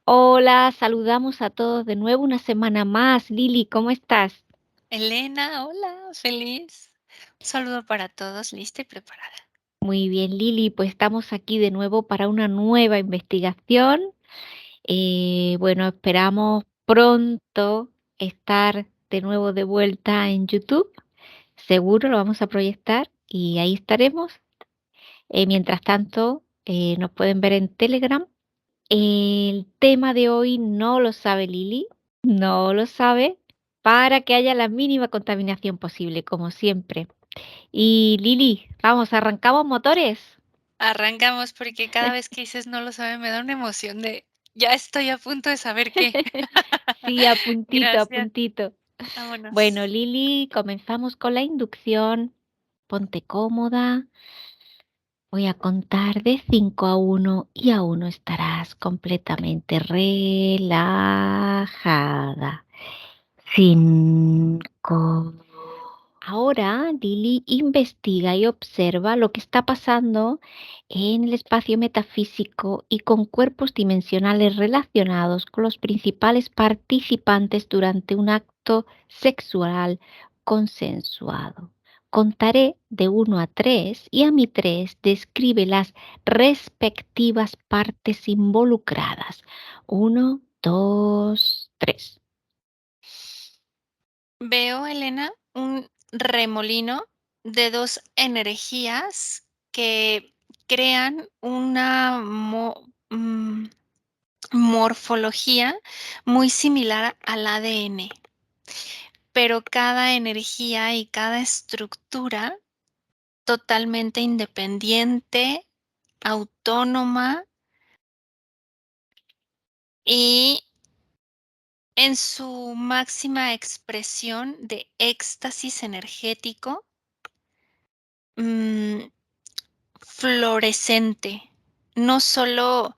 Hola, saludamos a todos de nuevo una semana más. Lili, ¿cómo estás? Elena, hola, feliz. Un saludo para todos, lista y preparada. Muy bien, Lili, pues estamos aquí de nuevo para una nueva investigación. Bueno, esperamos pronto estar de nuevo de vuelta en YouTube. Seguro lo vamos a proyectar y ahí estaremos. Mientras tanto, nos pueden ver en Telegram. El tema de hoy no lo sabe Lili, no lo sabe, para que haya la mínima contaminación posible, como siempre. Y Lili, vamos, arrancamos motores. Arrancamos porque cada vez que dices no lo sabe me da una emoción de ya estoy a punto de saber qué. Sí, a puntito, a Gracias, puntito. Bueno, vámonos. Lili, comenzamos con la inducción. Ponte cómoda. Voy a contar de 5 a uno y a uno estarás completamente relajada. 5. Ahora Lili investiga y observa lo que está pasando en el espacio metafísico y con cuerpos dimensionales relacionados con los principales participantes durante un acto sexual consensuado. Contaré de 1 a 3 y a mi 3 describe las respectivas partes involucradas. 1, 2, 3. Veo, Elena, un remolino de dos energías que crean una morfología muy similar al ADN. Pero cada energía y cada estructura totalmente independiente, autónoma y en su máxima expresión de éxtasis energético, mm, fluorescente, no solo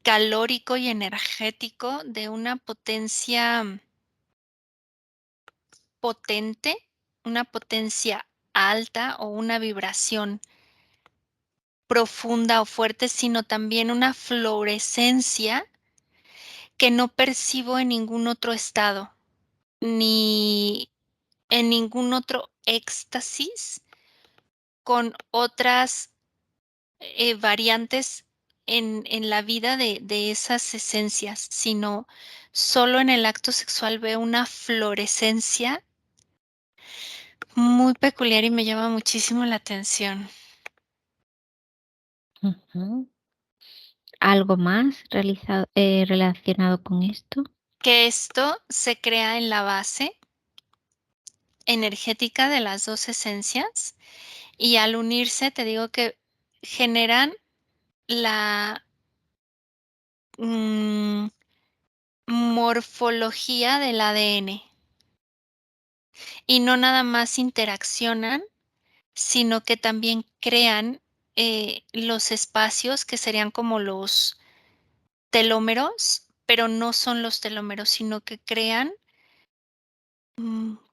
calórico y energético de una potencia potente, una potencia alta o una vibración profunda o fuerte, sino también una fluorescencia que no percibo en ningún otro estado, ni en ningún otro éxtasis con otras variantes en la vida de esas esencias, sino solo en el acto sexual veo una fluorescencia muy peculiar y me llama muchísimo la atención. Ujú. ¿Algo más relacionado con esto? Que esto se crea en la base energética de las dos esencias y al unirse, te digo que generan la mm, morfología del ADN y no nada más interaccionan, sino que también crean los espacios que serían como los telómeros, pero no son los telómeros, sino que crean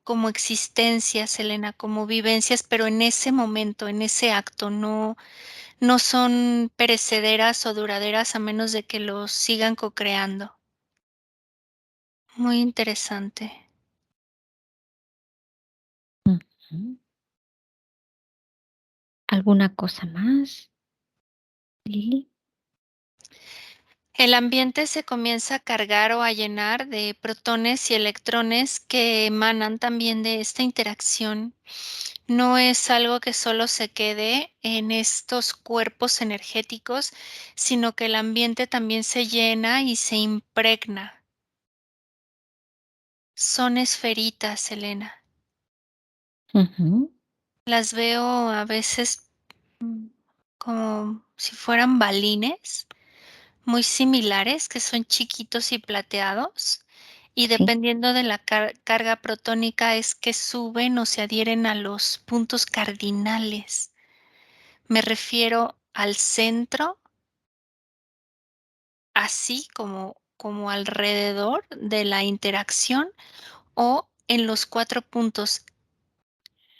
como existencias, Elena, como vivencias, pero en ese momento, en ese acto, no son perecederas o duraderas a menos de que los sigan co-creando. Muy interesante. Ujú. ¿Alguna cosa más, Lili? El ambiente se comienza a cargar o a llenar de protones y electrones que emanan también de esta interacción. No es algo que solo se quede en estos cuerpos energéticos, sino que el ambiente también se llena y se impregna. Son esferitas, Elena. Ujú. Las veo a veces mm, como si fueran balines muy similares, que son chiquitos y plateados, y Sí. dependiendo de la carga protónica es que suben o se adhieren a los puntos cardinales. Me refiero al centro, así como alrededor de la interacción o en los 4 puntos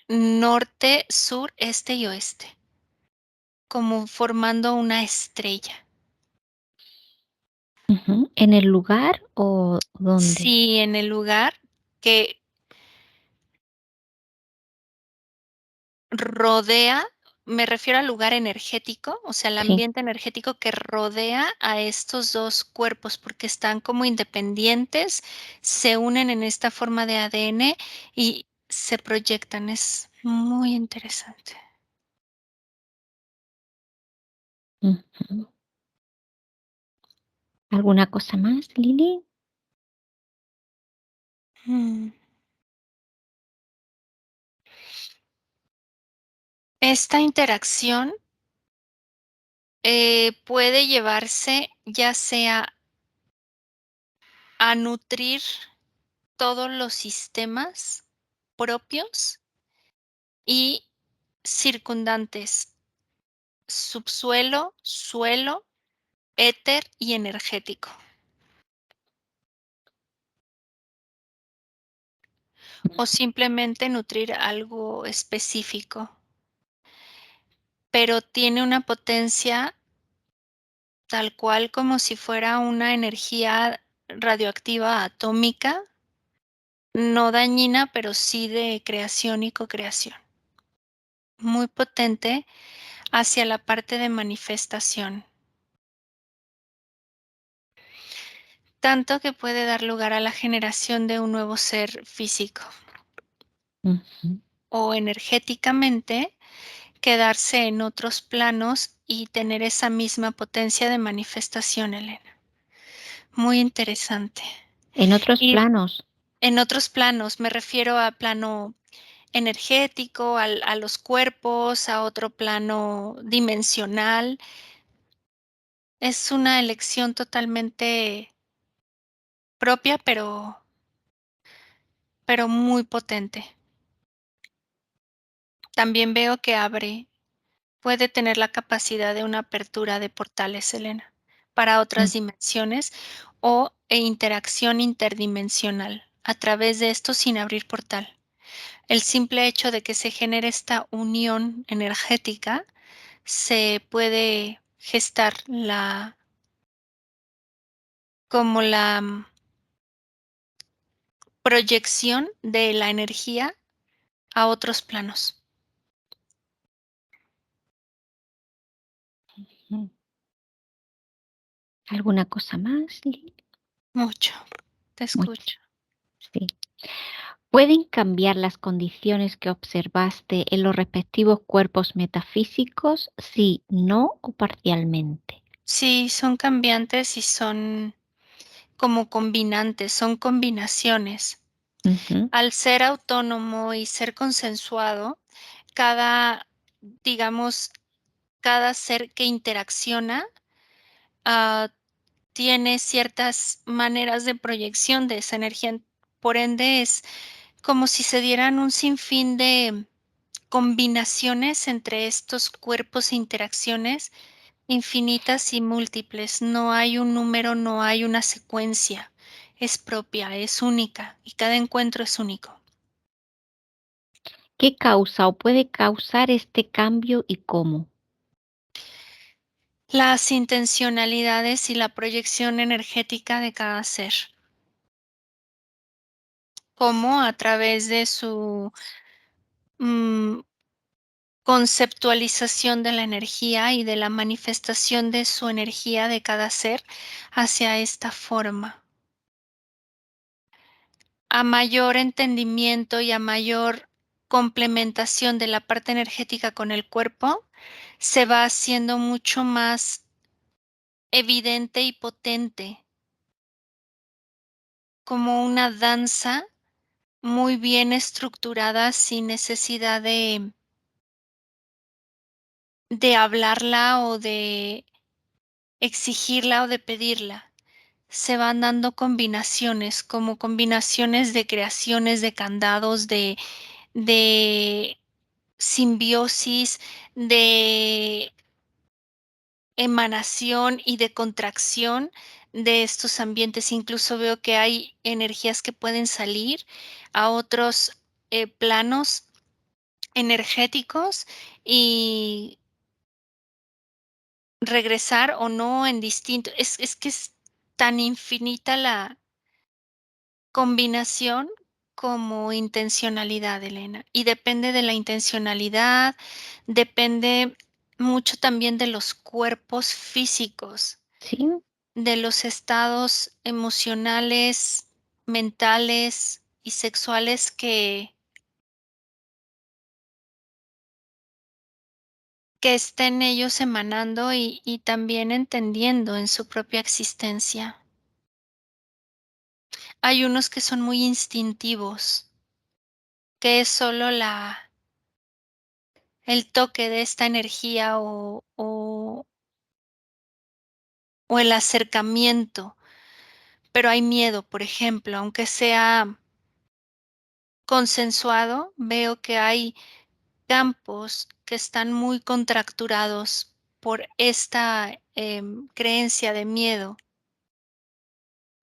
norte, sur, este y oeste, como formando una estrella. ¿En el lugar o dónde? Sí, en el lugar que rodea, me refiero al lugar energético, o sea, el Sí. ambiente energético que rodea a estos 2 cuerpos, porque están como independientes, se unen en esta forma de ADN y se proyectan. Es muy interesante. Ujú. ¿Alguna cosa más, Lili? Mm. Esta interacción, puede llevarse ya sea a nutrir todos los sistemas propios y circundantes, subsuelo, suelo, éter y energético, o simplemente nutrir algo específico, pero tiene una potencia tal cual como si fuera una energía radioactiva atómica, no dañina, pero sí de creación y co-creación. Muy potente hacia la parte de manifestación, tanto que puede dar lugar a la generación de un nuevo ser físico Ujú. o energéticamente quedarse en otros planos y tener esa misma potencia de manifestación, Elena. Muy interesante. En otros Y planos. en otros planos, me refiero a plano energético, a los cuerpos, a otro plano dimensional. Es una elección totalmente propia, pero muy potente. También veo que puede tener la capacidad de una apertura de portales, Elena, para Mm. otras dimensiones e interacción interdimensional a través de esto sin abrir portal. El simple hecho de que se genere esta unión energética se puede gestar como la proyección de la energía a otros planos. Mm. ¿Alguna cosa más, Lili? Mucho. Te Mucho, escucho. sí. ¿Pueden cambiar las condiciones que observaste en los respectivos cuerpos metafísicos? Sí, no o parcialmente. Sí, son cambiantes y son como combinantes, son combinaciones. Ujú. Al ser autónomo y ser consensuado, cada, digamos, cada ser que interacciona, ah, tiene ciertas maneras de proyección de esa energía. Por ende, es como si se dieran un sinfín de combinaciones entre estos cuerpos e interacciones infinitas y múltiples. No hay un número, no hay una secuencia. Es propia, es única y cada encuentro es único. ¿Qué causa o puede causar este cambio y cómo? Las intencionalidades y la proyección energética de cada ser, como a través de su mm, conceptualización de la energía y de la manifestación de su energía de cada ser hacia esta forma. A mayor entendimiento y a mayor complementación de la parte energética con el cuerpo, se va haciendo mucho más evidente y potente, como una danza muy bien estructurada sin necesidad de hablarla o de exigirla o de pedirla. Se van dando combinaciones, como combinaciones de creaciones de candados, de simbiosis, de emanación y de contracción de estos ambientes. Incluso veo que hay energías que pueden salir a otros planos energéticos y regresar o no en distinto. Es que es tan infinita la combinación como intencionalidad, Elena. Y depende de la intencionalidad, depende mucho también de los cuerpos físicos, ¿sí? de los estados emocionales, mentales y sexuales que estén ellos emanando y también entendiendo en su propia existencia. Hay unos que son muy instintivos, que es solo el toque de esta energía o el acercamiento, pero hay miedo, por ejemplo, aunque sea consensuado, veo que hay campos que están muy contracturados por esta creencia de miedo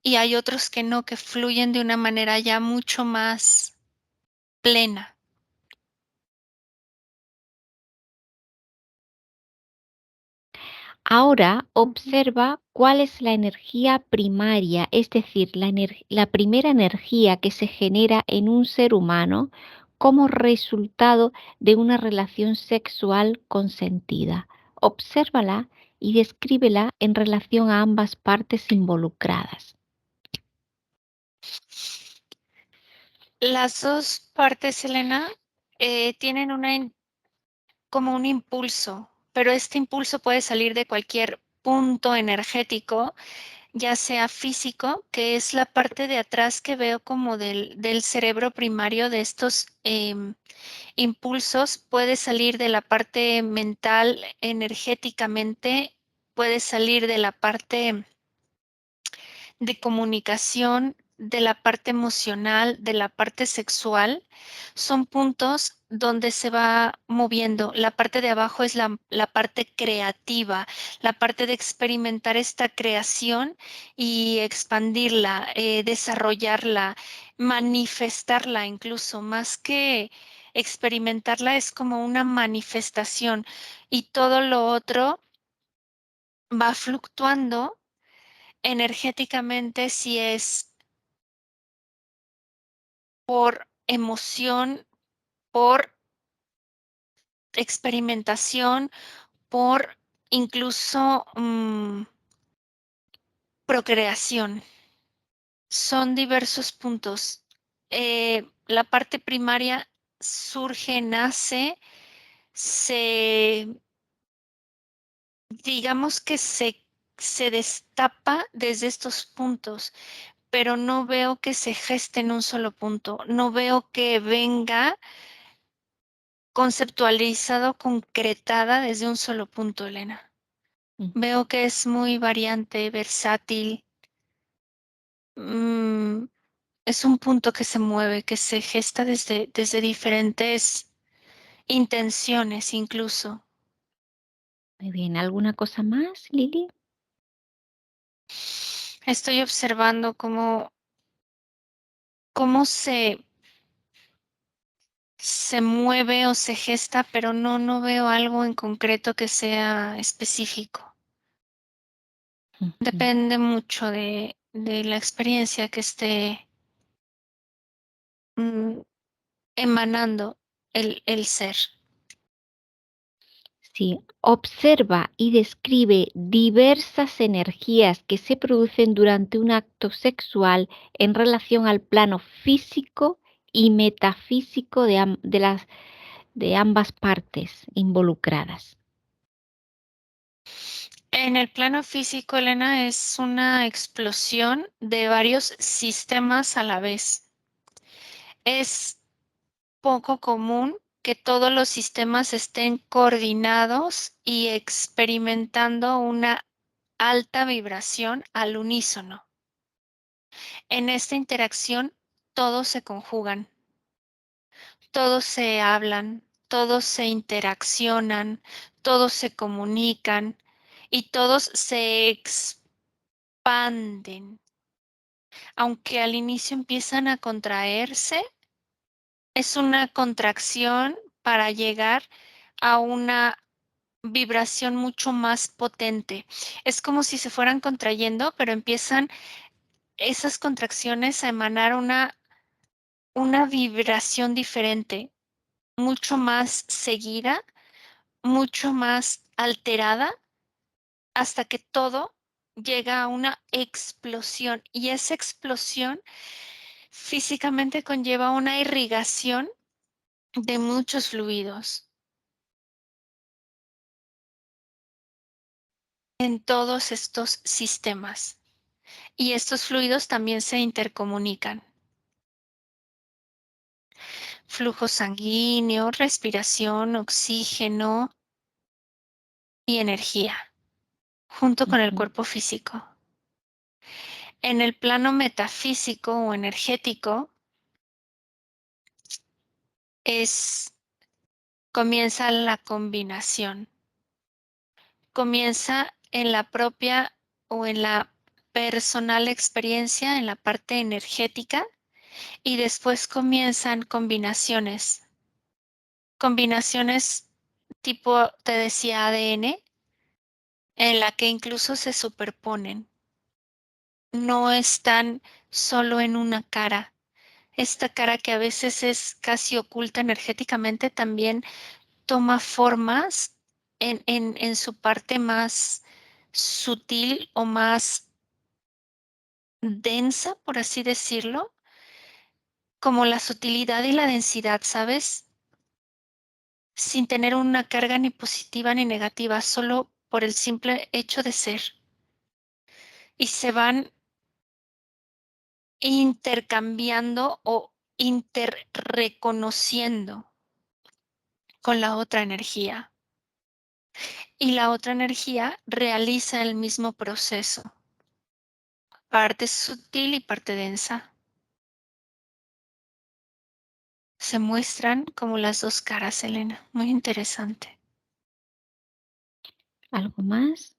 y hay otros que no, que fluyen de una manera ya mucho más plena. Ahora observa cuál es la energía primaria, es decir, la primera energía que se genera en un ser humano como resultado de una relación sexual consentida. Obsérvala y descríbela en relación a ambas partes involucradas. Las dos partes, Elena, tienen como un impulso, pero este impulso puede salir de cualquier punto energético, ya sea físico, que es la parte de atrás que veo como del cerebro primario de estos impulsos, puede salir de la parte mental energéticamente, puede salir de la parte de comunicación, de la parte emocional, de la parte sexual, son puntos donde se va moviendo. La parte de abajo es la parte creativa, la parte de experimentar esta creación y expandirla, desarrollarla, manifestarla incluso, más que experimentarla es como una manifestación y todo lo otro va fluctuando energéticamente si es por emoción, por experimentación, por incluso procreación. Son diversos puntos. La parte primaria surge, nace, se, digamos que se destapa desde estos puntos, pero no veo que se geste en un solo punto. No veo que venga conceptualizado, concretada desde un solo punto, Elena. Veo que es muy variante, versátil. mm, es un punto que se mueve, que se gesta desde diferentes intenciones incluso. Muy bien, ¿alguna cosa más, Lili? Estoy observando cómo se mueve o se gesta, pero no veo algo en concreto que sea específico. Ujú. Depende mucho de la experiencia que esté mm, emanando el ser. Sí, observa y describe diversas energías que se producen durante un acto sexual en relación al plano físico y metafísico de ambas partes involucradas. En el plano físico, Elena, es una explosión de varios sistemas a la vez. Es poco común que todos los sistemas estén coordinados y experimentando una alta vibración al unísono. En esta interacción, todos se conjugan, todos se hablan, todos se interaccionan, todos se comunican y todos se expanden. Aunque al inicio empiezan a contraerse, es una contracción para llegar a una vibración mucho más potente. Es como si se fueran contrayendo, pero empiezan esas contracciones a emanar una vibración diferente, mucho más seguida, mucho más alterada, hasta que todo llega a una explosión. Y esa explosión físicamente conlleva una irrigación de muchos fluidos en todos estos sistemas. Y estos fluidos también se intercomunican. Flujo sanguíneo, respiración, oxígeno y energía, junto con el Ujú. cuerpo físico. En el plano metafísico o energético es comienza la combinación. Comienza en la propia o en la personal experiencia, en la parte energética, y después comienzan combinaciones. Combinaciones tipo, te decía, ADN, en la que incluso se superponen. No están solo en una cara. Esta cara que a veces es casi oculta energéticamente también toma formas en su parte más sutil o más densa, por así decirlo, como la sutilidad y la densidad, ¿sabes? Sin tener una carga ni positiva ni negativa, solo por el simple hecho de ser. Y se van intercambiando o interreconociendo con la otra energía. Y la otra energía realiza el mismo proceso, parte sutil y parte densa. Se muestran como las dos caras, Elena. Muy interesante. ¿Algo más?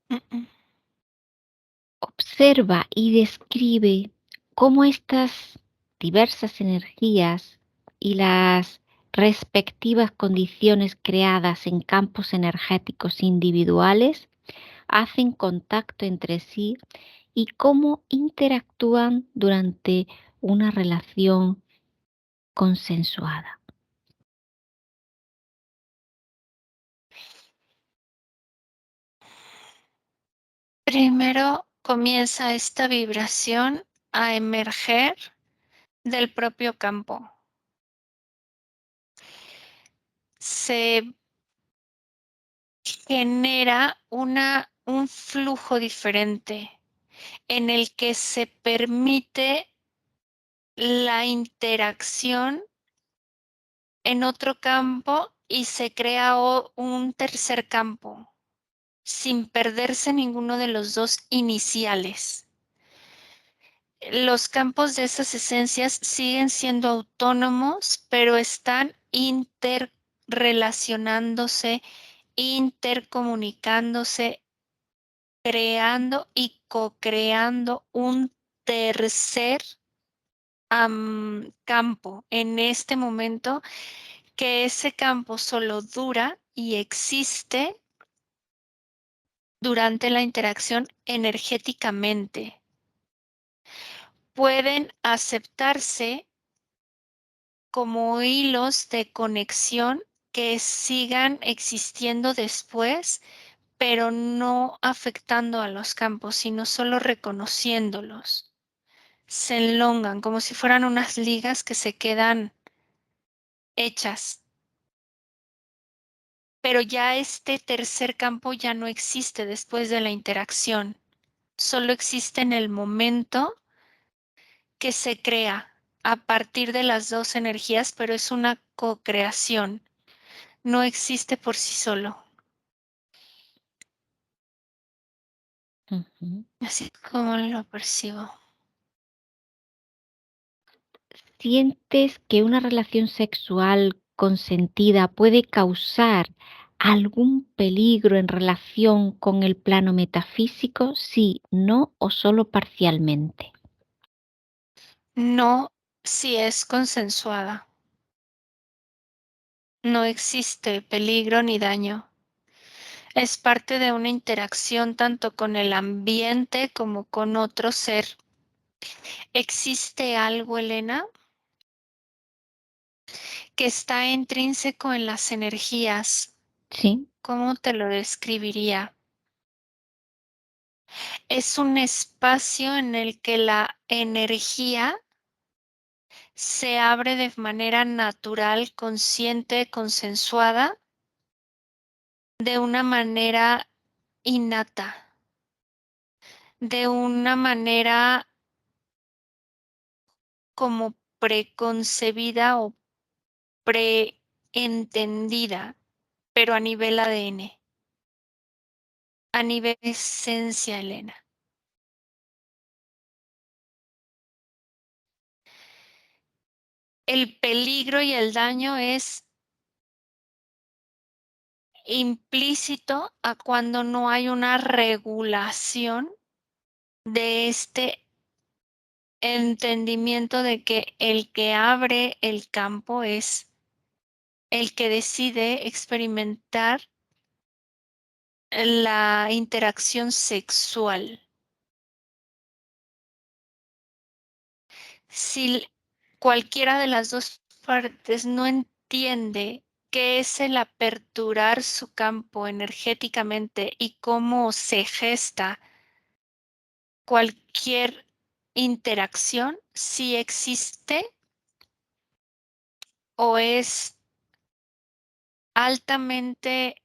Mm, mm. Observa y describe cómo estas diversas energías y las respectivas condiciones creadas en campos energéticos individuales hacen contacto entre sí y cómo interactúan durante una relación consensuada. Primero comienza esta vibración a emerger del propio campo. Se genera un flujo diferente en el que se permite la interacción en otro campo y se crea un tercer campo sin perderse ninguno de los dos iniciales. Los campos de esas esencias siguen siendo autónomos, pero están interrelacionándose, intercomunicándose, creando y co-creando un tercer campo en este momento, que ese campo solo dura y existe durante la interacción energéticamente. Pueden aceptarse como hilos de conexión que sigan existiendo después, pero no afectando a los campos, sino solo reconociéndolos. Se enlongan como si fueran unas ligas que se quedan hechas, pero ya este tercer campo ya no existe después de la interacción, solo existe en el momento que se crea a partir de las dos energías, pero es una co-creación, no existe por sí solo. Ujú. Así es como lo percibo. ¿Sientes que una relación sexual consentida puede causar algún peligro en relación con el plano metafísico? Sí, no o solo parcialmente. No si es consensuada. No existe peligro ni daño. Es parte de una interacción tanto con el ambiente como con otro ser. ¿Existe algo, Elena, que está intrínseco en las energías? Sí, ¿Cómo te lo describiría? Es un espacio en el que la energía se abre de manera natural, consciente, consensuada, de una manera innata, de una manera como preconcebida o preentendida, pero a nivel ADN, a nivel esencia, Elena. El peligro y el daño es implícito a cuando no hay una regulación de este entendimiento de que el que abre el campo es el que decide experimentar la interacción sexual. Si cualquiera de las dos partes no entiende qué es el aperturar su campo energéticamente y cómo se gesta cualquier interacción, si existe o es altamente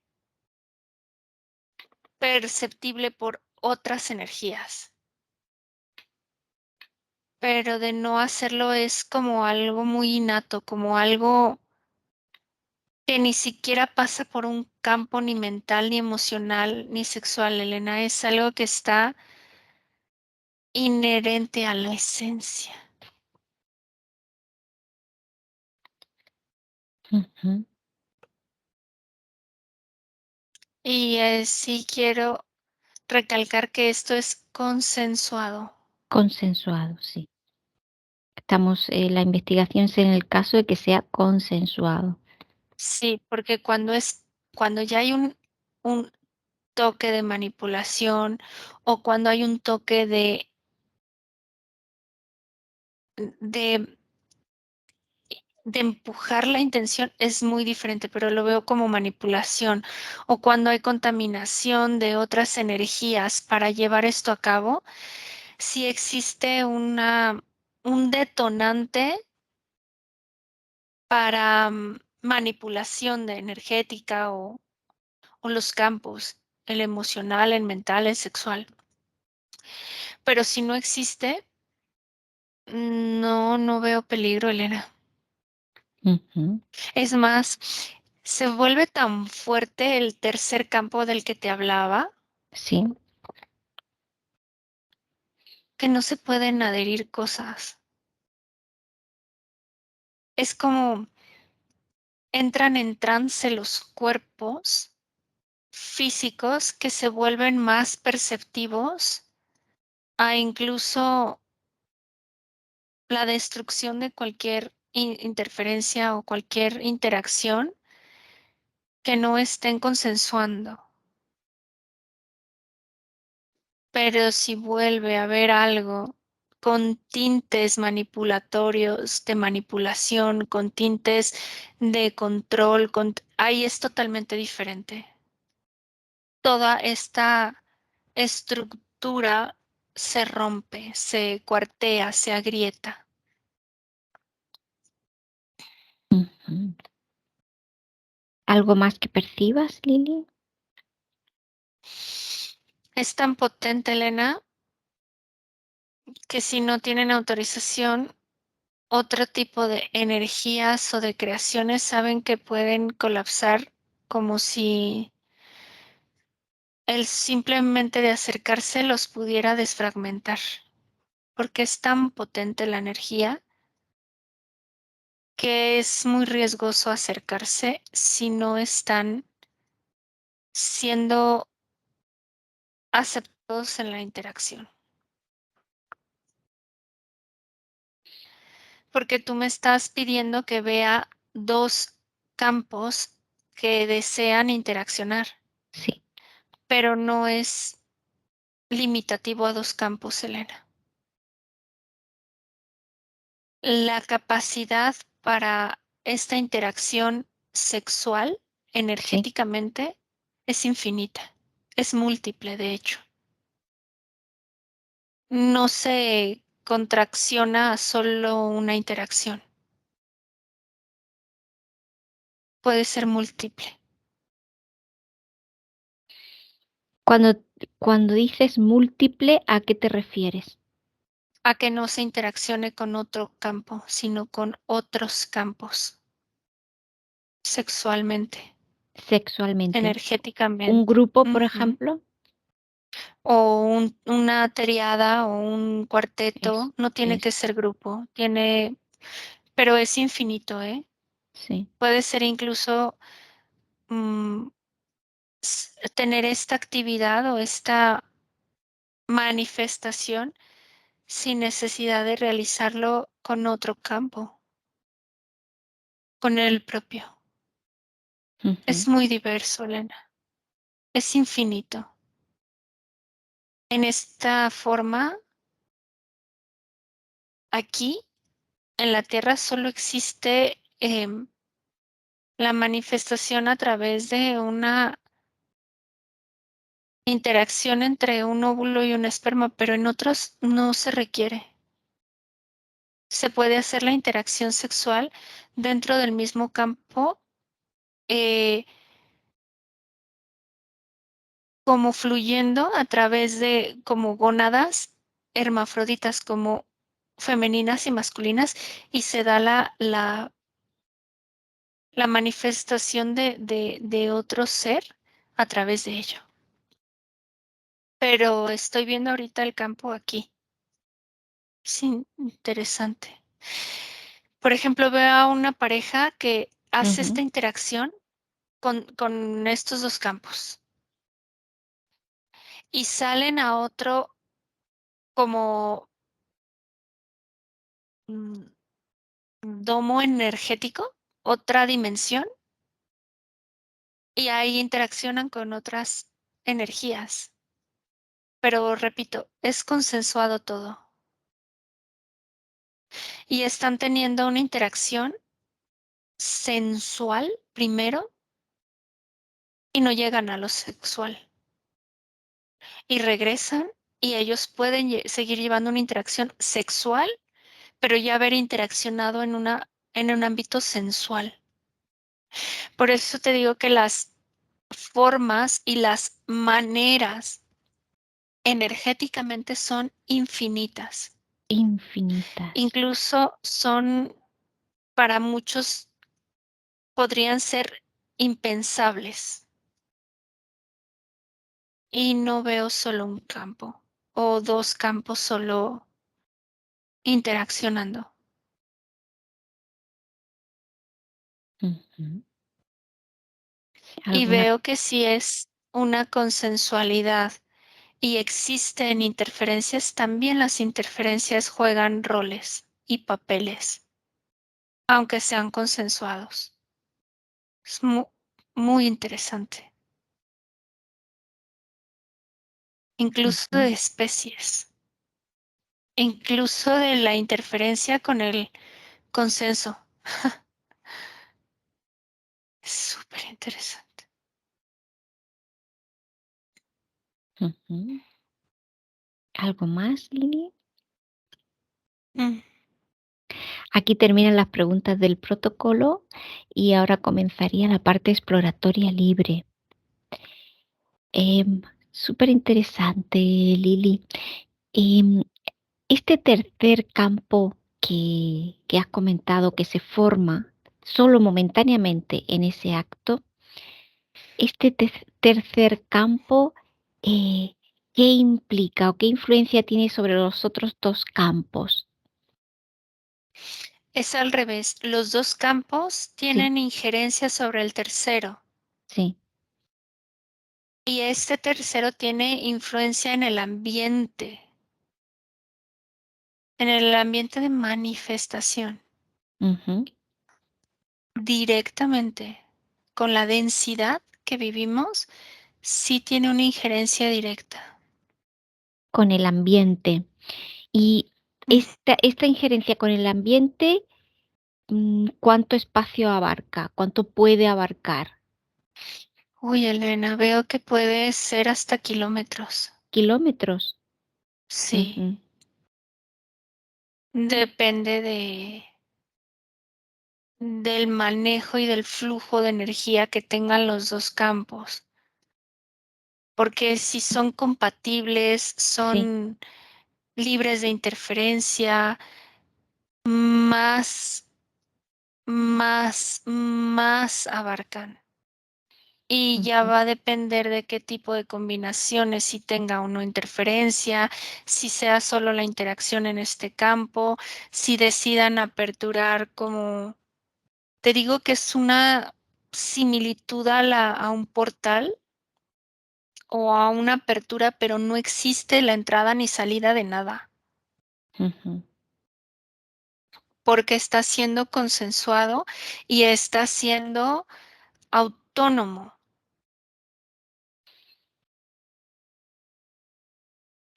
perceptible por otras energías. Pero de no hacerlo es como algo muy innato, como algo que ni siquiera pasa por un campo ni mental, ni emocional, ni sexual, Elena. Es algo que está inherente a la esencia. ujú, Y sí quiero recalcar que esto es consensuado. consensuado, sí. Estamos, la investigación es en el caso de que sea consensuado. Sí, porque cuando ya hay un toque de manipulación o cuando hay un toque de de empujar la intención es muy diferente, pero lo veo como manipulación. O cuando hay contaminación de otras energías para llevar esto a cabo, si existe un detonante para manipulación de energética o los campos, el emocional, el mental, el sexual. Pero si no existe, no veo peligro, Elena. Ujú, Es más, se vuelve tan fuerte el tercer campo del que te hablaba sí, que no se pueden adherir cosas. Es como entran en trance los cuerpos físicos que se vuelven más perceptivos a incluso la destrucción de cualquier interferencia o cualquier interacción que no estén consensuando. Pero si vuelve a haber algo con tintes manipulatorios, de manipulación, con tintes de control, ahí es totalmente diferente. Toda esta estructura se rompe, se cuartea, se agrieta. ujú. ¿Algo más que percibas, Lili? Es tan potente, Elena, que si no tienen autorización, otro tipo de energías o de creaciones saben que pueden colapsar como si el simplemente de acercarse los pudiera desfragmentar, porque es tan potente la energía que es muy riesgoso acercarse si no están siendo aceptados en la interacción. Porque tú me estás pidiendo que vea dos campos que desean interaccionar, Sí. pero no es limitativo a 2 campos, Elena. La capacidad para esta interacción sexual Sí. energéticamente es infinita, es múltiple, de hecho. No se contracciona a solo una interacción, puede ser múltiple. Cuando, cuando dices múltiple, ¿a qué te refieres? A que no se interaccione con otro campo, sino con otros campos, sexualmente, Sexualmente. Un energéticamente. grupo, por Ujú. ejemplo. O una triada o un Eso, cuarteto, no tiene que eso. ser grupo, pero es infinito, ¿eh? Sí. Puede ser incluso mm, tener esta actividad o esta manifestación sin necesidad de realizarlo con otro campo, con el propio. Es Ujú. muy diverso, Elena. Es infinito. En esta forma, aquí en la Tierra solo existe la manifestación a través de una interacción entre un óvulo y un esperma, pero en otros no se requiere. Se puede hacer la interacción sexual dentro del mismo campo, eh, como fluyendo a través de como gónadas hermafroditas, como femeninas y masculinas, y se da la manifestación de otro ser a través de ello. Pero estoy viendo ahorita el campo aquí. Es interesante. Por ejemplo, veo a una pareja que hace esta Ujú. interacción con estos 2 campos y salen a otro como mm, domo energético, otra dimensión, y ahí interaccionan con otras energías. Pero repito, es consensuado todo y están teniendo una interacción sensual primero y no llegan a lo sexual y regresan y ellos pueden seguir llevando una interacción sexual, pero ya haber interaccionado en un ámbito sensual. Por eso te digo que las formas y las maneras energéticamente son infinitas. Infinitas. Incluso son, para muchos, podrían ser impensables. Y no veo solo un campo o 2 campos solo interaccionando. Ujú. Y ¿Alguna? veo que si es una consensualidad y existen interferencias, también las interferencias juegan roles y papeles, aunque sean consensuados. Es muy interesante. Incluso Ujú. de especies, incluso de la interferencia con el consenso. Es súper interesante. Ujú. ¿Algo más, Lili? Mm. Aquí terminan las preguntas del protocolo y ahora comenzaría la parte exploratoria libre. Súper interesante, Lili. Em, este tercer campo que has comentado que se forma solo momentáneamente en ese acto, este tercer campo, eh, ¿qué implica o qué influencia tiene sobre los otros 2 campos? Es al revés. Los 2 campos Sí, tienen injerencia sobre el tercero sí. y este tercero tiene influencia en el ambiente de manifestación. Ujú. directamente con la densidad que vivimos, sí tiene una injerencia directa. con el ambiente. Y Mm. esta injerencia con el ambiente, ¿cuánto espacio abarca? ¿Cuánto puede abarcar? Uy, Elena, veo que puede ser hasta kilómetros. ¿Kilómetros? Sí, Ujú, depende del manejo y del flujo de energía que tengan los dos campos. Porque si son compatibles, sí. son libres de interferencia, más, más abarcan. Y ya Ujú, va a depender de qué tipo de combinaciones, si tenga o no interferencia, si sea solo la interacción en este campo, si decidan aperturar como, te digo que es una similitud a un portal o a una apertura, pero no existe la entrada ni salida de nada, ujú. porque está siendo consensuado y está siendo autónomo.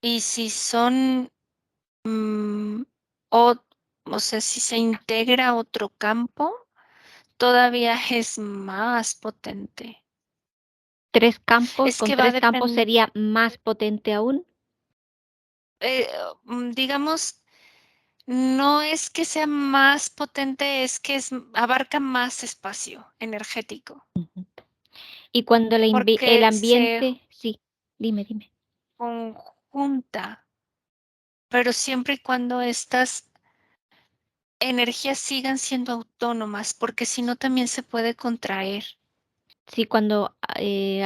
Y si son Mm, o, o sea, si se integra otro campo, todavía es más potente. Tres campos, Es con que va a tres campos depender, sería más potente aún. digamos, no es que sea más potente, es que abarca más espacio energético, Ujú. Y cuando el porque se ambiente, sí, dime. conjunta, pero siempre y cuando estas energías sigan siendo autónomas, porque si no también se puede contraer. Sí, cuando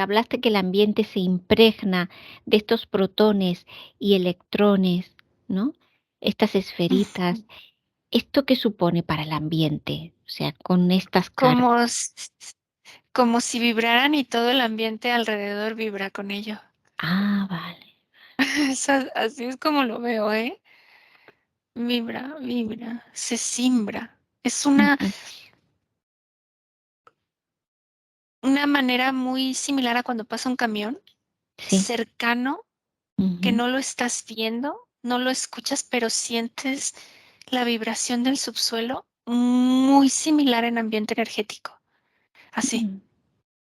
hablaste que el ambiente se impregna de estos protones y electrones, ¿no? Estas esferitas, ¿esto qué supone para el ambiente? O sea, con estas cargas. Como, como si vibraran y todo el ambiente alrededor vibra con ello. Ah, vale. Así es como lo veo, ¿eh? Vibra, vibra, se simbra. Es Ujú, una manera muy similar a cuando pasa un camión, sí. cercano, que Ujú, no lo estás viendo, no lo escuchas, pero sientes la vibración del subsuelo, muy similar en ambiente energético. Así, mm,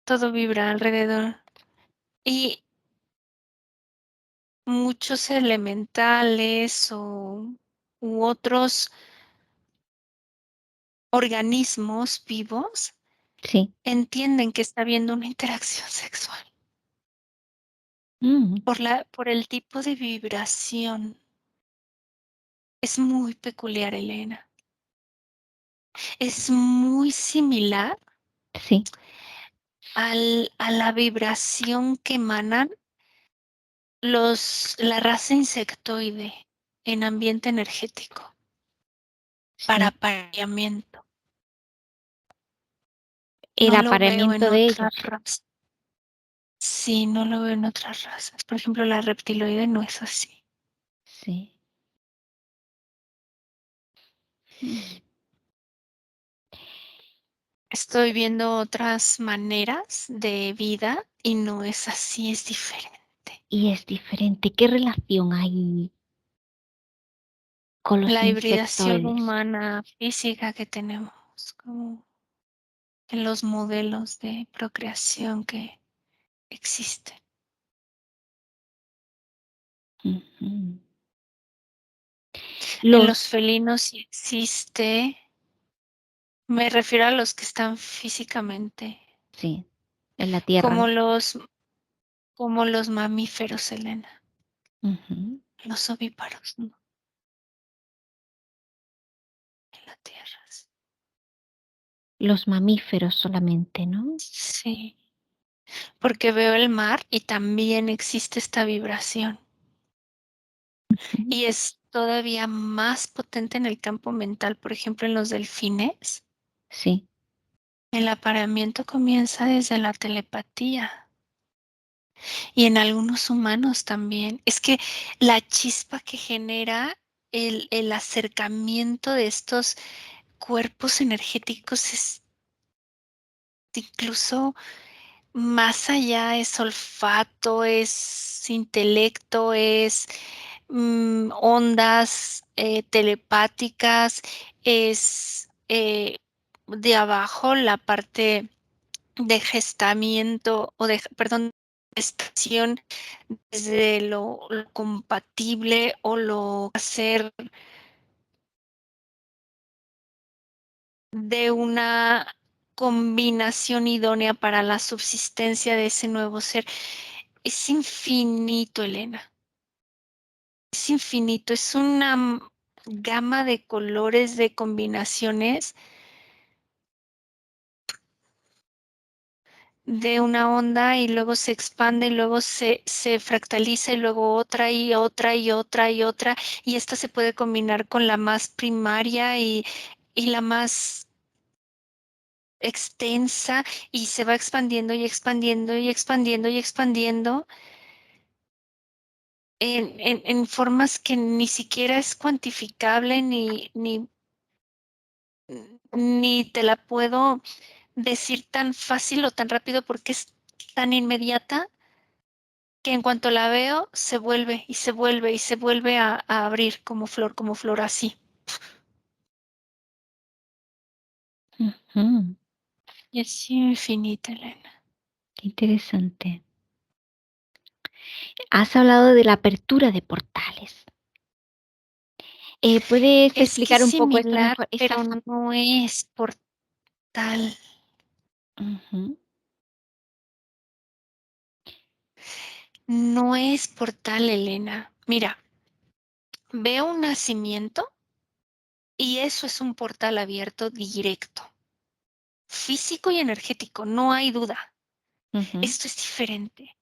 todo vibra alrededor. Y muchos elementales u otros organismos vivos sí. entienden que está habiendo una interacción sexual Mm, por el tipo de vibración. Es muy peculiar, Elena. Es muy similar sí, a la vibración que emanan la raza insectoide en ambiente energético para sí. apareamiento. El No lo veo apareamiento en de otra ellos. raza. Sí, no lo veo en otras razas. Por ejemplo, la reptiloide no es así. Sí. Mm. Estoy viendo otras maneras de vida y no es así, es diferente. Y es diferente. ¿Qué relación hay con los La hibridación insectoides? humana física que tenemos, como en los modelos de procreación que existen. Ujú. En los Los, felinos sí existe, me refiero a los que están físicamente, sí, en la tierra, como ¿no? los mamíferos, Elena, Ujú. los ovíparos, ¿no? En la tierra. Los mamíferos solamente, ¿no? Sí, porque veo el mar y también existe esta vibración Ujú. y es todavía más potente en el campo mental, por ejemplo, en los delfines. Sí, El apareamiento comienza desde la telepatía y en algunos humanos también. Es que la chispa que genera el acercamiento de estos cuerpos energéticos es incluso más allá, es olfato, es intelecto, es ondas telepáticas, es de abajo la parte de gestamiento o de, perdón, gestación desde lo compatible o lo hacer de una combinación idónea para la subsistencia de ese nuevo ser. Es infinito, Elena. Es infinito. Es una gama de colores, de combinaciones de una onda y luego se expande y luego se fractaliza y luego otra y otra y otra y otra y esta se puede combinar con la más primaria y la más extensa y se va expandiendo y expandiendo y expandiendo y expandiendo en formas que ni siquiera es cuantificable ni te la puedo decir tan fácil o tan rápido porque es tan inmediata que en cuanto la veo se vuelve y se vuelve y se vuelve a abrir como flor así. Ujú. Y es infinita, Elena. Qué interesante. Has hablado de la apertura de portales. ¿Puedes Es que es explicar un poco esto similar, mejor? pero Esas no es portal. ujú, No es portal, Elena. Mira, veo un nacimiento y eso es un portal abierto directo, físico y energético, no hay duda. ujú, Esto es diferente.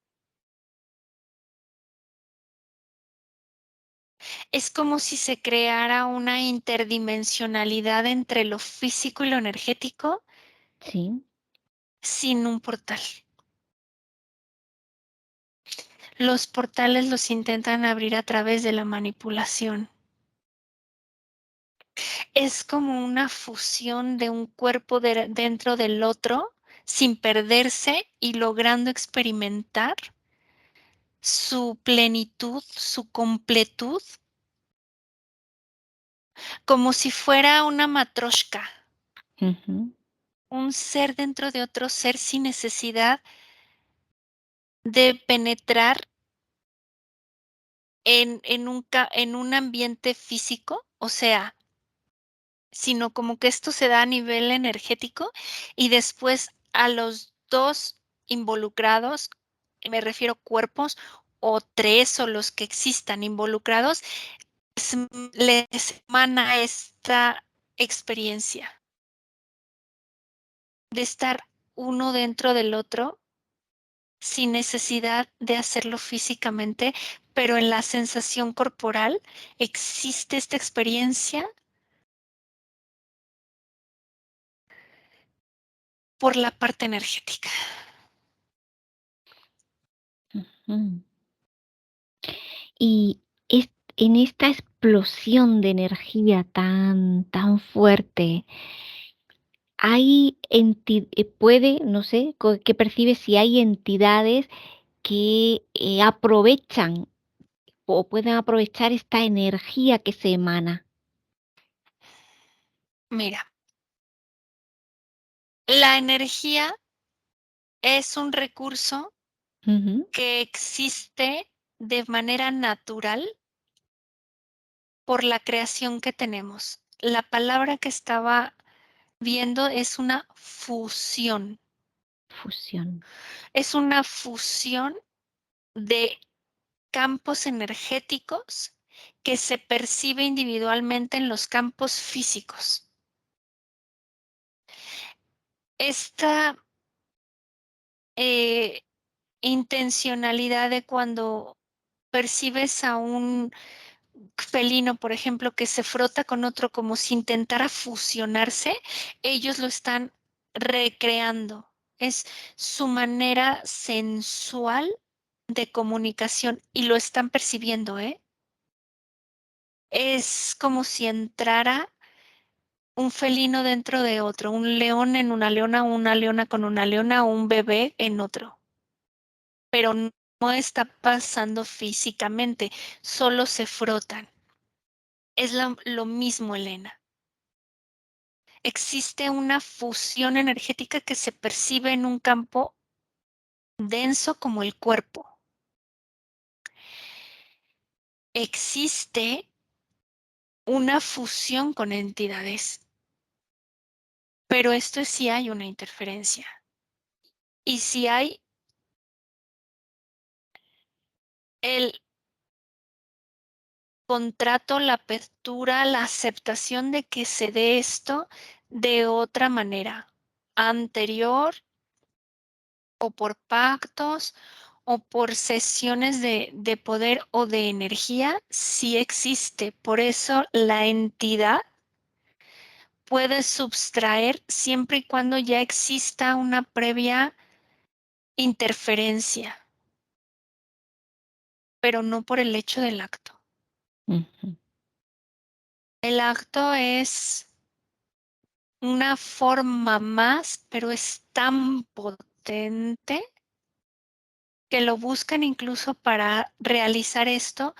Es como si se creara una interdimensionalidad entre lo físico y lo energético sí. sin un portal. Los portales los intentan abrir a través de la manipulación. Es como una fusión de un cuerpo dentro del otro sin perderse y logrando experimentar su plenitud, su completud, como si fuera una matroshka, Ujú, un ser dentro de otro ser sin necesidad de penetrar en un ambiente físico, o sea, sino como que esto se da a nivel energético y después a los dos involucrados, me refiero cuerpos o tres o los que existan involucrados, les emana esta experiencia de estar uno dentro del otro sin necesidad de hacerlo físicamente, pero en la sensación corporal existe esta experiencia por la parte energética. ujú. Y en esta explosión de energía tan fuerte, puede, no sé, ¿qué percibes si hay entidades que aprovechan o pueden aprovechar esta energía que se emana? Mira, la energía es un recurso Ujú, que existe de manera natural por la creación que tenemos. La palabra que estaba viendo es una fusión. fusión. Es una fusión de campos energéticos que se percibe individualmente en los campos físicos. Esta eh, intencionalidad de cuando percibes a un felino, por ejemplo, que se frota con otro como si intentara fusionarse, ellos lo están recreando. Es su manera sensual de comunicación y lo están percibiendo, ¿eh? Es como si entrara un felino dentro de otro, un león en una leona con una leona, un bebé en otro. Pero no está pasando físicamente, solo se frotan. Es lo mismo, Elena. Existe una fusión energética que se percibe en un campo denso como el cuerpo. Existe una fusión con entidades, pero esto es si hay una interferencia. Y si hay el contrato, la apertura, la aceptación de que se dé esto de otra manera, anterior o por pactos o por sesiones de poder o de energía, sí existe. Por eso la entidad puede subtraer siempre y cuando ya exista una previa interferencia, pero no por el hecho del acto. Ujú. El acto es una forma más, pero es tan potente que lo buscan incluso para realizar esto,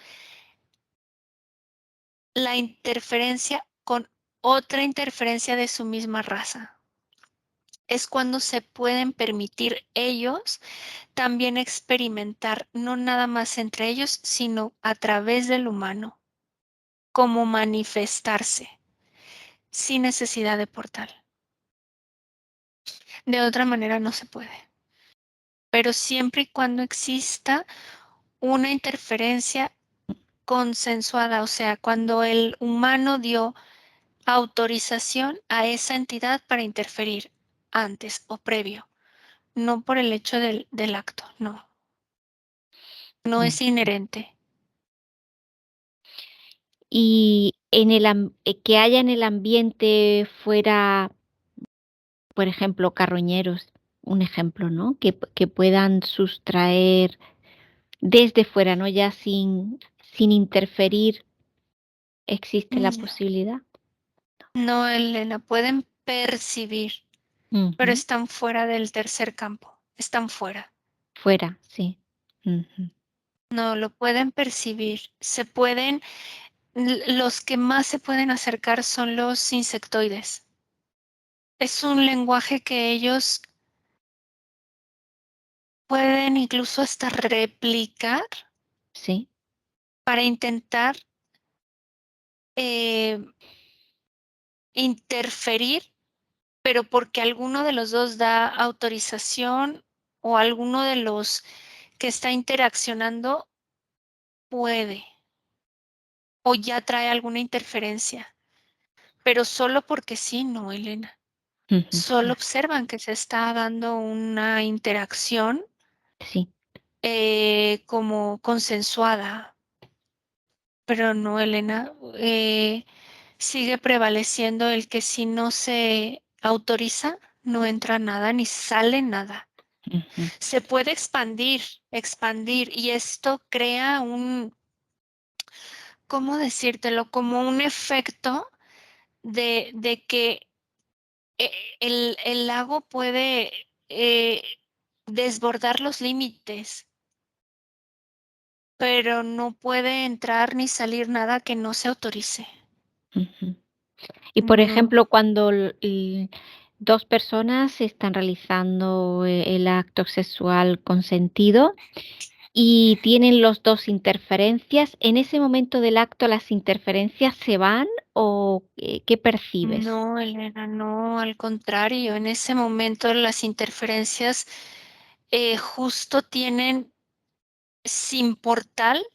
la interferencia con otra interferencia de su misma raza. Es cuando se pueden permitir ellos también experimentar, no nada más entre ellos, sino a través del humano, como manifestarse, sin necesidad de portal. De otra manera no se puede. Pero siempre y cuando exista una interferencia consensuada, o sea, cuando el humano dio autorización a esa entidad para interferir antes o previo, no por el hecho del acto, no, no Mm. es inherente. Y que haya en el ambiente fuera, por ejemplo, carroñeros, un ejemplo, ¿no? Que puedan sustraer desde fuera, ¿no? Ya sin interferir, existe la No, posibilidad. no, Elena, pueden percibir, pero Ujú. están fuera del tercer campo, están fuera. Fuera, sí. Ujú. No, lo pueden percibir, se pueden, los que más se pueden acercar son los insectoides. Es un lenguaje que ellos pueden incluso hasta replicar Sí. para intentar eh, interferir, pero porque alguno de los dos da autorización o alguno de los que está interaccionando puede o ya trae alguna interferencia, pero solo porque sí, no, Elena. Ujú. Solo observan que se está dando una interacción Sí. como consensuada, pero no, Elena. Sigue prevaleciendo el que si no se autoriza, no entra nada ni sale nada. Ujú. Se puede expandir, y esto crea ¿cómo decírtelo? Como un efecto de que eh, el lago puede desbordar los límites, pero no puede entrar ni salir nada que no se autorice. Ujú. Y, por No, ejemplo, cuando 2 personas están realizando el acto sexual consentido y tienen los 2 interferencias, ¿en ese momento del acto las interferencias se van o qué percibes? no, Elena, no, al contrario, en ese momento las interferencias justo tienen, sin portal,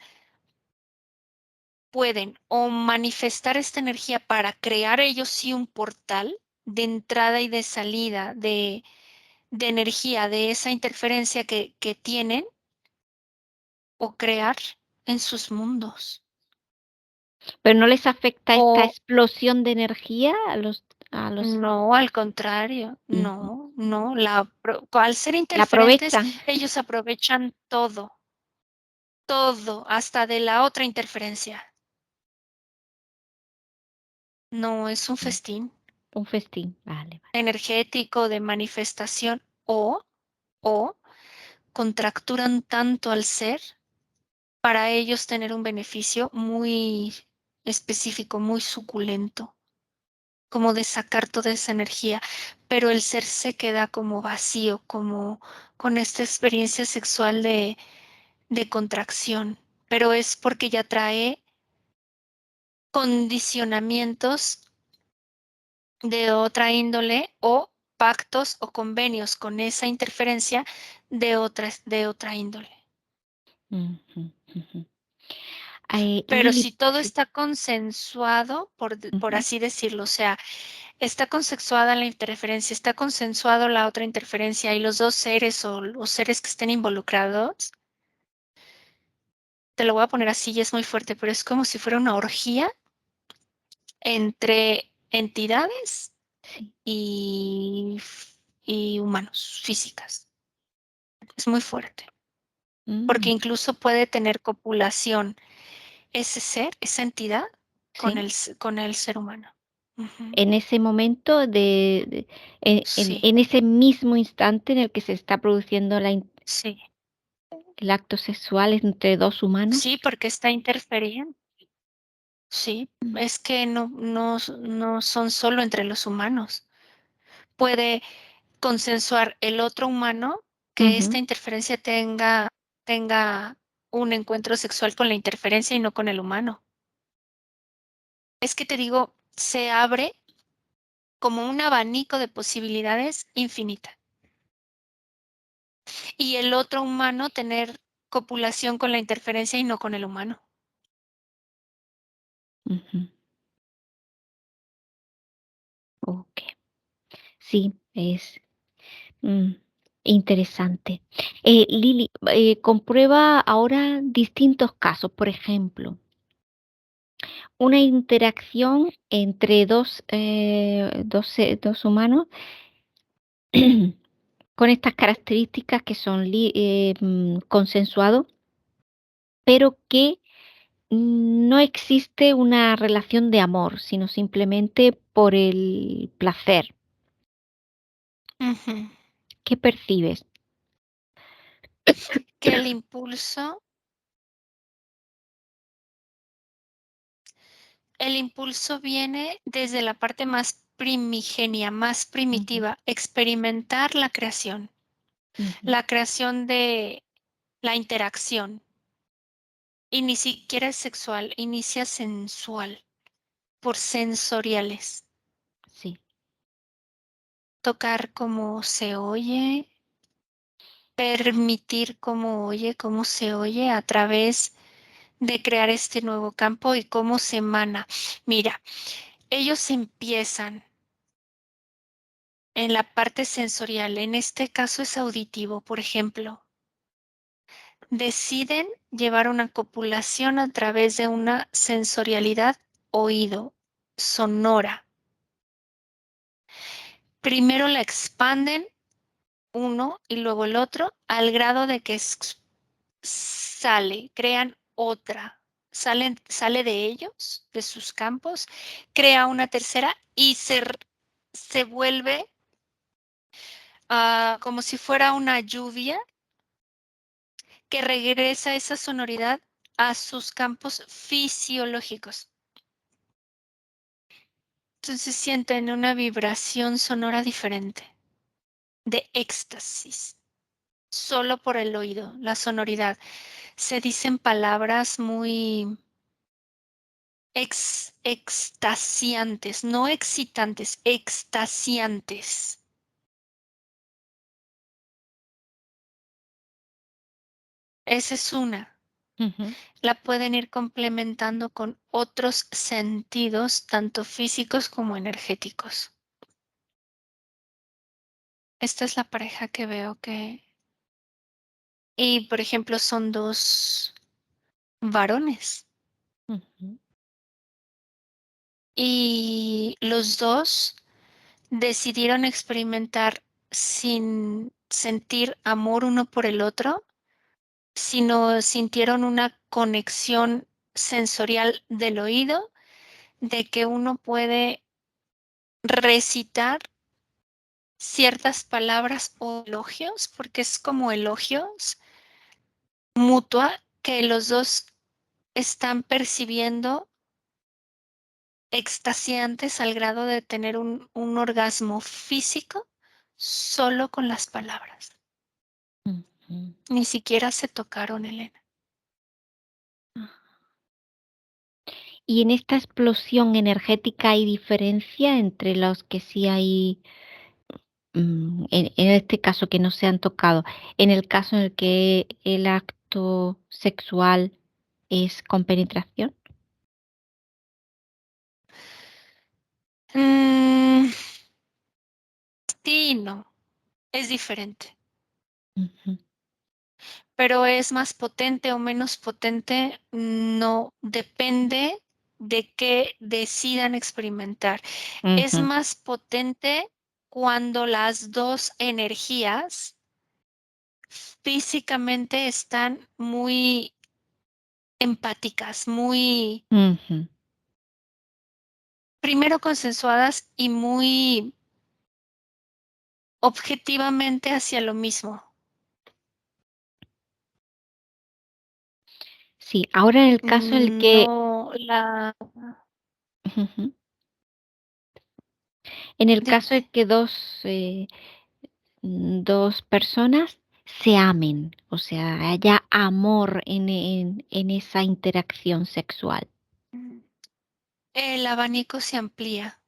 pueden o manifestar esta energía para crear ellos sí un portal de entrada y de salida de energía de esa interferencia que tienen, o crear en sus mundos. ¿Pero no les afecta esta O explosión de energía a los no, al contrario, ujú, no, no, al ser la interferentes, aprovechan? ellos aprovechan todo, todo, hasta de la otra interferencia. No, es un Mm. festín. Un festín, vale, vale. energético, de manifestación, o contracturan tanto al ser para ellos tener un beneficio muy específico, muy suculento, como de sacar toda esa energía, pero el ser se queda como vacío, como con esta experiencia sexual de contracción, pero es porque ya trae condicionamientos de otra índole o pactos o convenios con esa interferencia de otra índole. Ujú, ujú. Pero Lili, si todo sí, está consensuado, por ujú, así decirlo, o sea, está consensuada la interferencia, está consensuado la otra interferencia y los dos seres o los seres que estén involucrados, te lo voy a poner así y es muy fuerte, pero es como si fuera una orgía entre entidades sí. y, y humanos, físicas. Es muy fuerte, porque Mm, incluso puede tener copulación ese ser, esa entidad, sí. con el ser humano. Ujú. En ese momento Sí, en ese mismo instante en el que se está produciendo sí, el acto sexual entre dos humanos. sí, porque está interfiriendo. Sí, Mm, es que no son solo entre los humanos. Puede consensuar el otro humano que esta ujú, interferencia tenga un encuentro sexual con la interferencia y no con el humano. Es que te digo, se abre como un abanico de posibilidades infinita. Y el otro humano tener copulación con la interferencia y no con el humano. ujú. Ok. Sí, es mm, interesante. Lili, comprueba ahora distintos casos. Por ejemplo, una interacción entre dos humanos con estas características que son consensuados, pero que no existe una relación de amor, sino simplemente por el placer. Ujú. ¿Qué percibes? Que el impulso viene desde la parte más primigenia, más Ujú, primitiva, experimentar ujú, la creación de la interacción. Y ni siquiera es sexual, inicia sensual, por sensoriales. sí. Tocar cómo se oye, permitir cómo se oye a través de crear este nuevo campo y cómo se emana. Mira, ellos empiezan en la parte sensorial, en este caso es auditivo, por ejemplo. Deciden llevar una copulación a través de una sensorialidad oído, sonora. Primero la expanden uno y luego el otro al grado de que crean otra, sale de ellos, de sus campos, crea una tercera y se vuelve como si fuera una lluvia que regresa esa sonoridad a sus campos fisiológicos. Entonces sienten una vibración sonora diferente, de éxtasis, solo por el oído, la sonoridad. Se dicen palabras muy extasiantes, no excitantes, extasiantes. Esa es una. Ujú, La pueden ir complementando con otros sentidos, tanto físicos como energéticos. Esta es la pareja que veo y por ejemplo, son dos varones ujú, y los dos decidieron experimentar sin sentir amor uno por el otro, sino sintieron una conexión sensorial del oído, de que uno puede recitar ciertas palabras o elogios, porque es como elogios mutua que los dos están percibiendo extasiantes al grado de tener un orgasmo físico solo con las palabras. Ujú. Ni siquiera se tocaron, Elena. Y en esta explosión energética hay diferencia entre los que sí hay, en este caso que no se han tocado, en el caso en el que el acto sexual es con penetración. Mm, sí y no, es diferente, Ujú, pero es más potente o menos potente, no depende de qué decidan experimentar. Es ujú, más potente cuando las dos energías físicamente están muy empáticas, muy ujú. primero consensuadas y muy objetivamente hacia lo mismo. Sí, ahora en el caso en el que, No la ujú, en el dime. caso de que dos personas se amen, o sea, haya amor en esa interacción sexual, El abanico se amplía.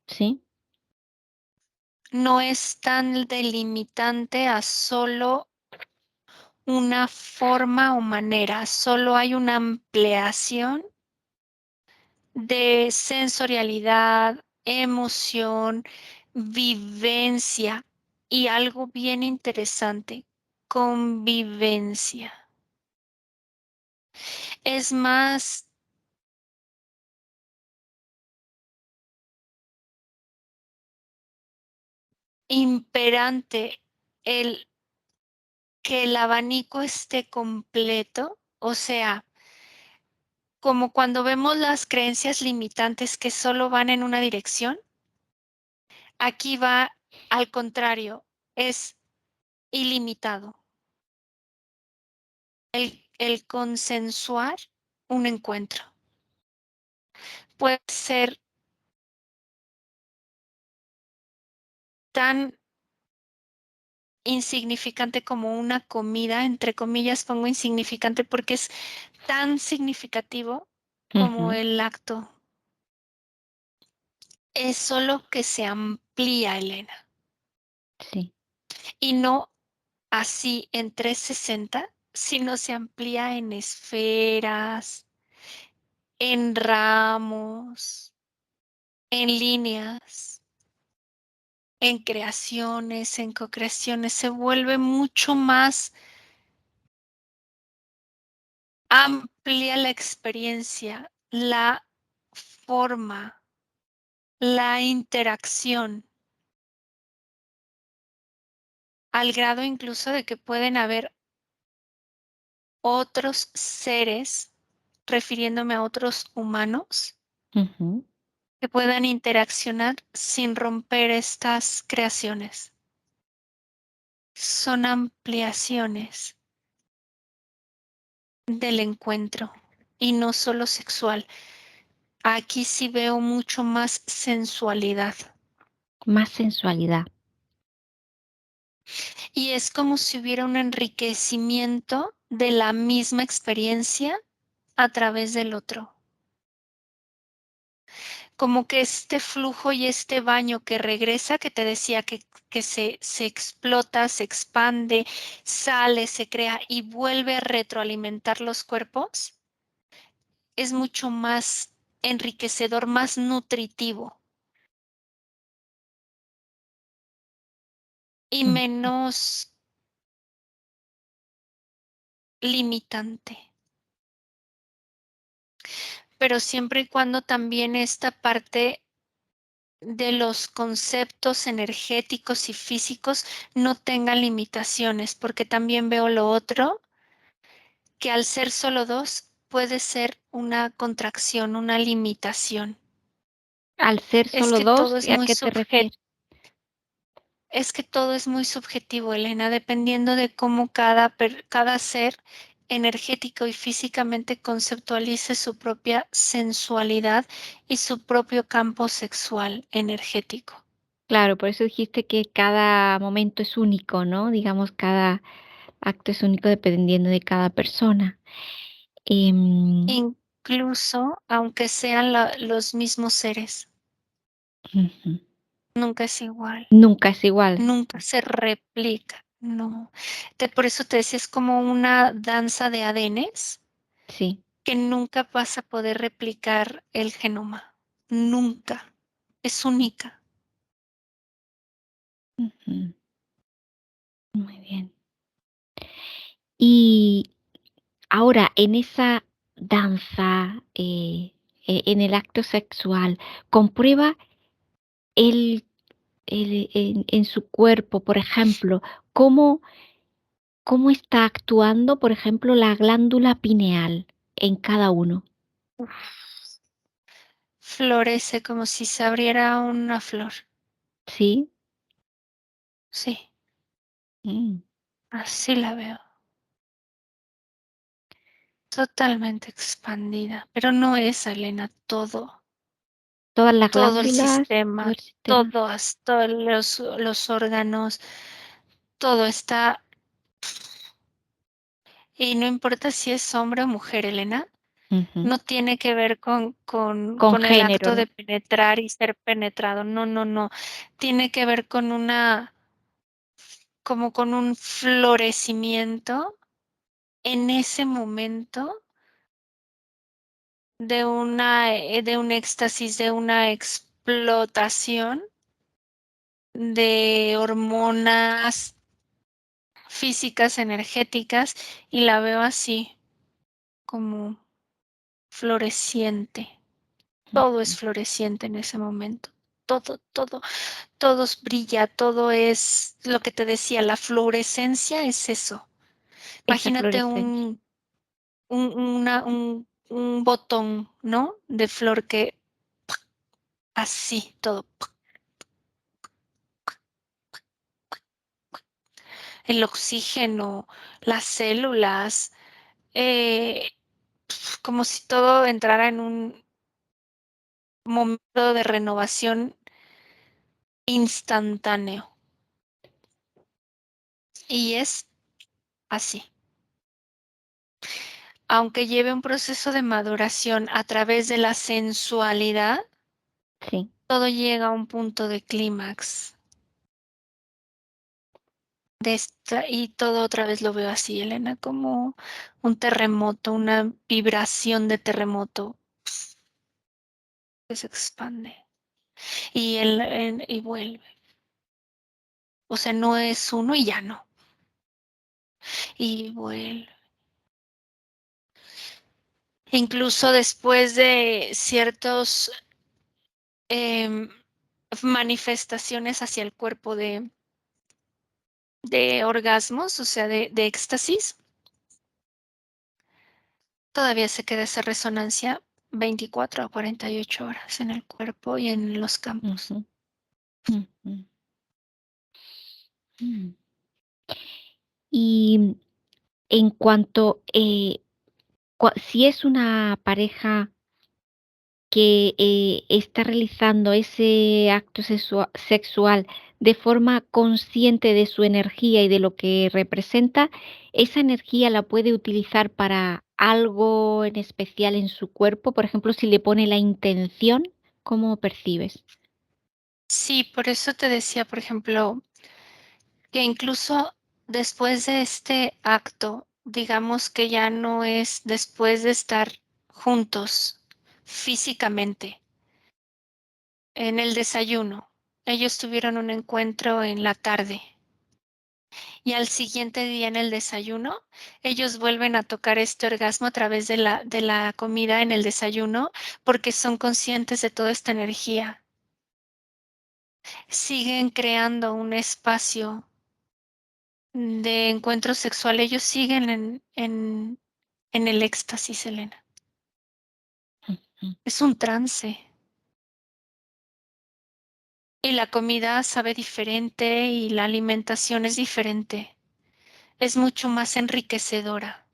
¿sí? No es tan delimitante a solo una forma o manera, solo hay una ampliación de sensorialidad, emoción, vivencia y algo bien interesante, convivencia. Es más imperante el que el abanico esté completo, o sea, como cuando vemos las creencias limitantes que solo van en una dirección, aquí va al contrario, es ilimitado. El consensuar un encuentro puede ser tan insignificante como una comida, entre comillas pongo insignificante porque es tan significativo como Ujú, el acto. Es solo que se amplía, Elena, sí. y no así en 360, sino se amplía en esferas, en ramos, en líneas, en creaciones, en co-creaciones. Se vuelve mucho más amplia la experiencia, la forma, la interacción, al grado incluso de que pueden haber otros seres, refiriéndome a otros humanos, Ujú. que puedan interaccionar sin romper estas creaciones. Son ampliaciones del encuentro y no solo sexual. Aquí sí veo mucho más sensualidad Más sensualidad. y es como si hubiera un enriquecimiento de la misma experiencia a través del otro. Como que este flujo y este baño que regresa, que te decía que se explota, se expande, sale, se crea y vuelve a retroalimentar los cuerpos, es mucho más enriquecedor, más nutritivo y Mm, menos limitante. Pero siempre y cuando también esta parte de los conceptos energéticos y físicos no tengan limitaciones, porque también veo lo otro, que al ser solo dos puede ser una contracción, una limitación. Al ser Es solo que todo 2, es ¿a muy qué te subje refieres? es que todo es muy subjetivo, Elena, dependiendo de cómo cada ser energético y físicamente conceptualice su propia sensualidad y su propio campo sexual energético. Claro, por eso dijiste que cada momento es único, ¿no? Digamos, cada acto es único dependiendo de cada persona. Em, Incluso aunque sean los mismos seres, Ujú. nunca es igual, Nunca es igual, nunca se replica, no. Por eso te decía, es como una danza de ADNs sí. que nunca vas a poder replicar el genoma, nunca, es única. Ujú. Muy bien. Y ahora, en esa danza, en el acto sexual, comprueba el en su cuerpo, por ejemplo, cómo cómo está actuando, por ejemplo, la glándula pineal en cada uno, Florece como si se abriera una flor, ¿sí? sí, Mm. así la veo, totalmente expandida, pero no es, Elena, todo. Todas las Todo el glándulas, todo sistema, el sistema. todos los órganos, todo está, y no importa si es hombre o mujer, Elena, Ujú. no tiene que ver Con con el género, acto ¿no? de penetrar y ser penetrado. No, no, no. Tiene que ver con como con un florecimiento en ese momento de un éxtasis, de una explotación de hormonas físicas, energéticas, y la veo así, como floreciente. Todo es Ujú. floreciente en ese momento. Todo, todo, todo brilla, todo es lo que te decía, la fluorescencia es eso. Esa Imagínate fluorescencia. un botón, ¿no? De flor que así, todo. El oxígeno, las células, eh, como si todo entrara en un momento de renovación instantáneo. Y es así. Aunque lleve un proceso de maduración a través de la sensualidad, Sí, todo llega a un punto de clímax y todo otra vez lo veo así, Elena, como un terremoto, una vibración de terremoto que se expande y vuelve. O sea, no es uno y ya no. Y vuelve. Incluso después de ciertos em, manifestaciones hacia el cuerpo de orgasmos, o sea, de éxtasis, todavía se queda esa resonancia 24 a 48 horas en el cuerpo y en los campos. ujú, ujú, mm. Y en cuanto, si es una pareja que, está realizando ese acto sexual de forma consciente de su energía y de lo que representa, ¿esa energía la puede utilizar para algo en especial en su cuerpo? Por ejemplo, si le pone la intención, ¿cómo percibes? Sí, por eso te decía, por ejemplo, que incluso después de este acto, digamos que ya no es después de estar juntos físicamente en el desayuno. Ellos tuvieron un encuentro en la tarde y al siguiente día en el desayuno, ellos vuelven a tocar este orgasmo a través de de la comida en el desayuno porque son conscientes de toda esta energía. Siguen creando un espacio de encuentro sexual. Ellos siguen en el éxtasis, Elena. Ujú. Es un trance. Y la comida sabe diferente y la alimentación es diferente. Es mucho más enriquecedora.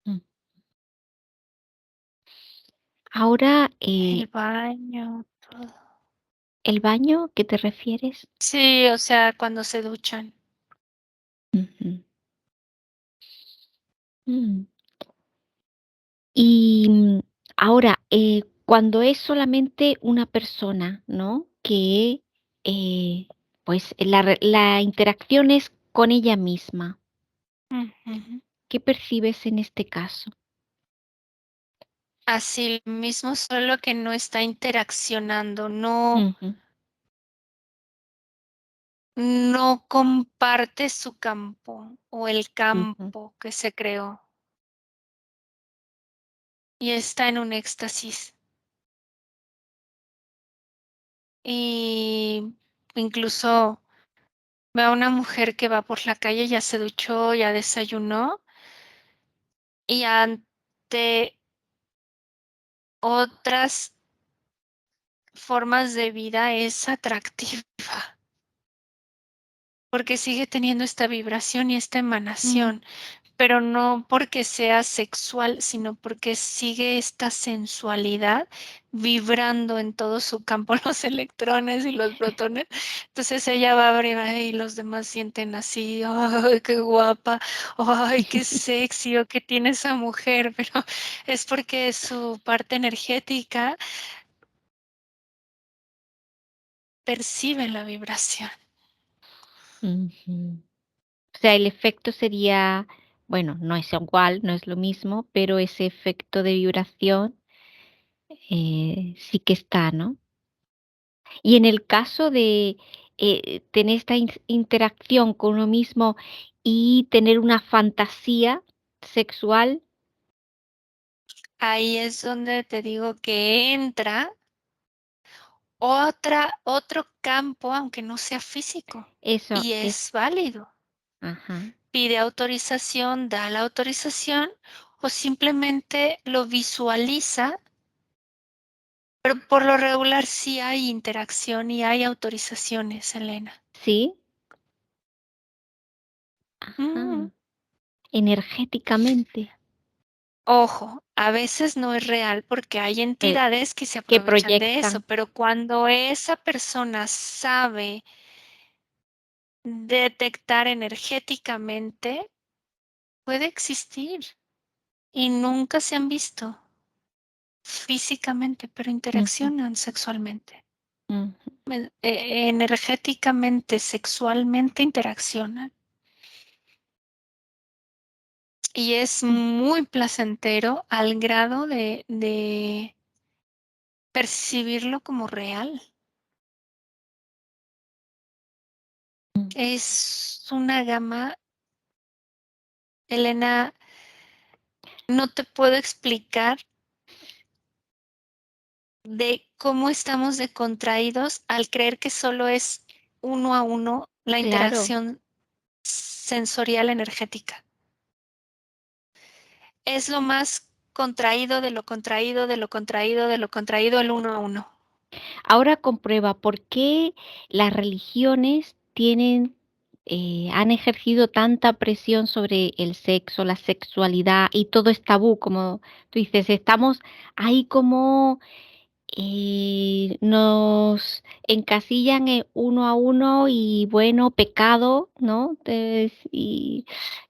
Mm. Ahora, El baño, todo. ¿el baño, qué te refieres? Sí, o sea, cuando se duchan. Ujú. Mm. Y, ahora, cuando es solamente una persona, ¿no? Que, pues, la interacción es con ella misma, Ujú. ¿qué percibes en este caso? Así mismo, solo que no está interaccionando, no, Ujú, no comparte su campo o el ujú, campo que se creó y está en un éxtasis. Y incluso veo a una mujer que va por la calle, ya se duchó, ya desayunó y ante otras formas de vida es atractiva porque sigue teniendo esta vibración y esta mm, emanación. Pero no porque sea sexual, sino porque sigue esta sensualidad vibrando en todo su campo, los electrones y los protones. Entonces ella va arriba y los demás sienten así, ay, qué guapa, ay, qué sexy, o qué tiene esa mujer, pero es porque su parte energética percibe la vibración. ujú. O sea, el efecto sería, bueno, no es igual, no es lo mismo, pero ese efecto de vibración, sí que está, ¿no? Y en el caso de, tener esta interacción con uno mismo y tener una fantasía sexual, Ahí es donde te digo que entra otro campo, aunque no sea físico, eso y es, es válido. ajá, Pide autorización, da la autorización o simplemente lo visualiza, pero por lo regular sí hay interacción y hay autorizaciones, Elena. sí, Mm, ajá, energéticamente, Ojo, a veces no es real porque hay eh, entidades que se que aprovechan de proyectan. eso, pero cuando esa persona sabe detectar energéticamente, puede existir y nunca se han visto físicamente, pero Ujú, interaccionan sexualmente. ujú, Energéticamente, sexualmente interaccionan. Y es mm, muy placentero al grado de percibirlo como real. mm. Es una gama, Elena, no te puedo explicar de cómo estamos de contraídos al creer que solo es uno a uno la Claro. interacción sensorial energética. Es lo más contraído de lo contraído, de lo contraído, de lo contraído, el uno a uno. Ahora comprueba por qué las religiones han ejercido tanta presión sobre el sexo, la sexualidad y todo es tabú, como tú dices, estamos ahí como nos encasillan uno a uno y bueno, pecado, ¿no? Y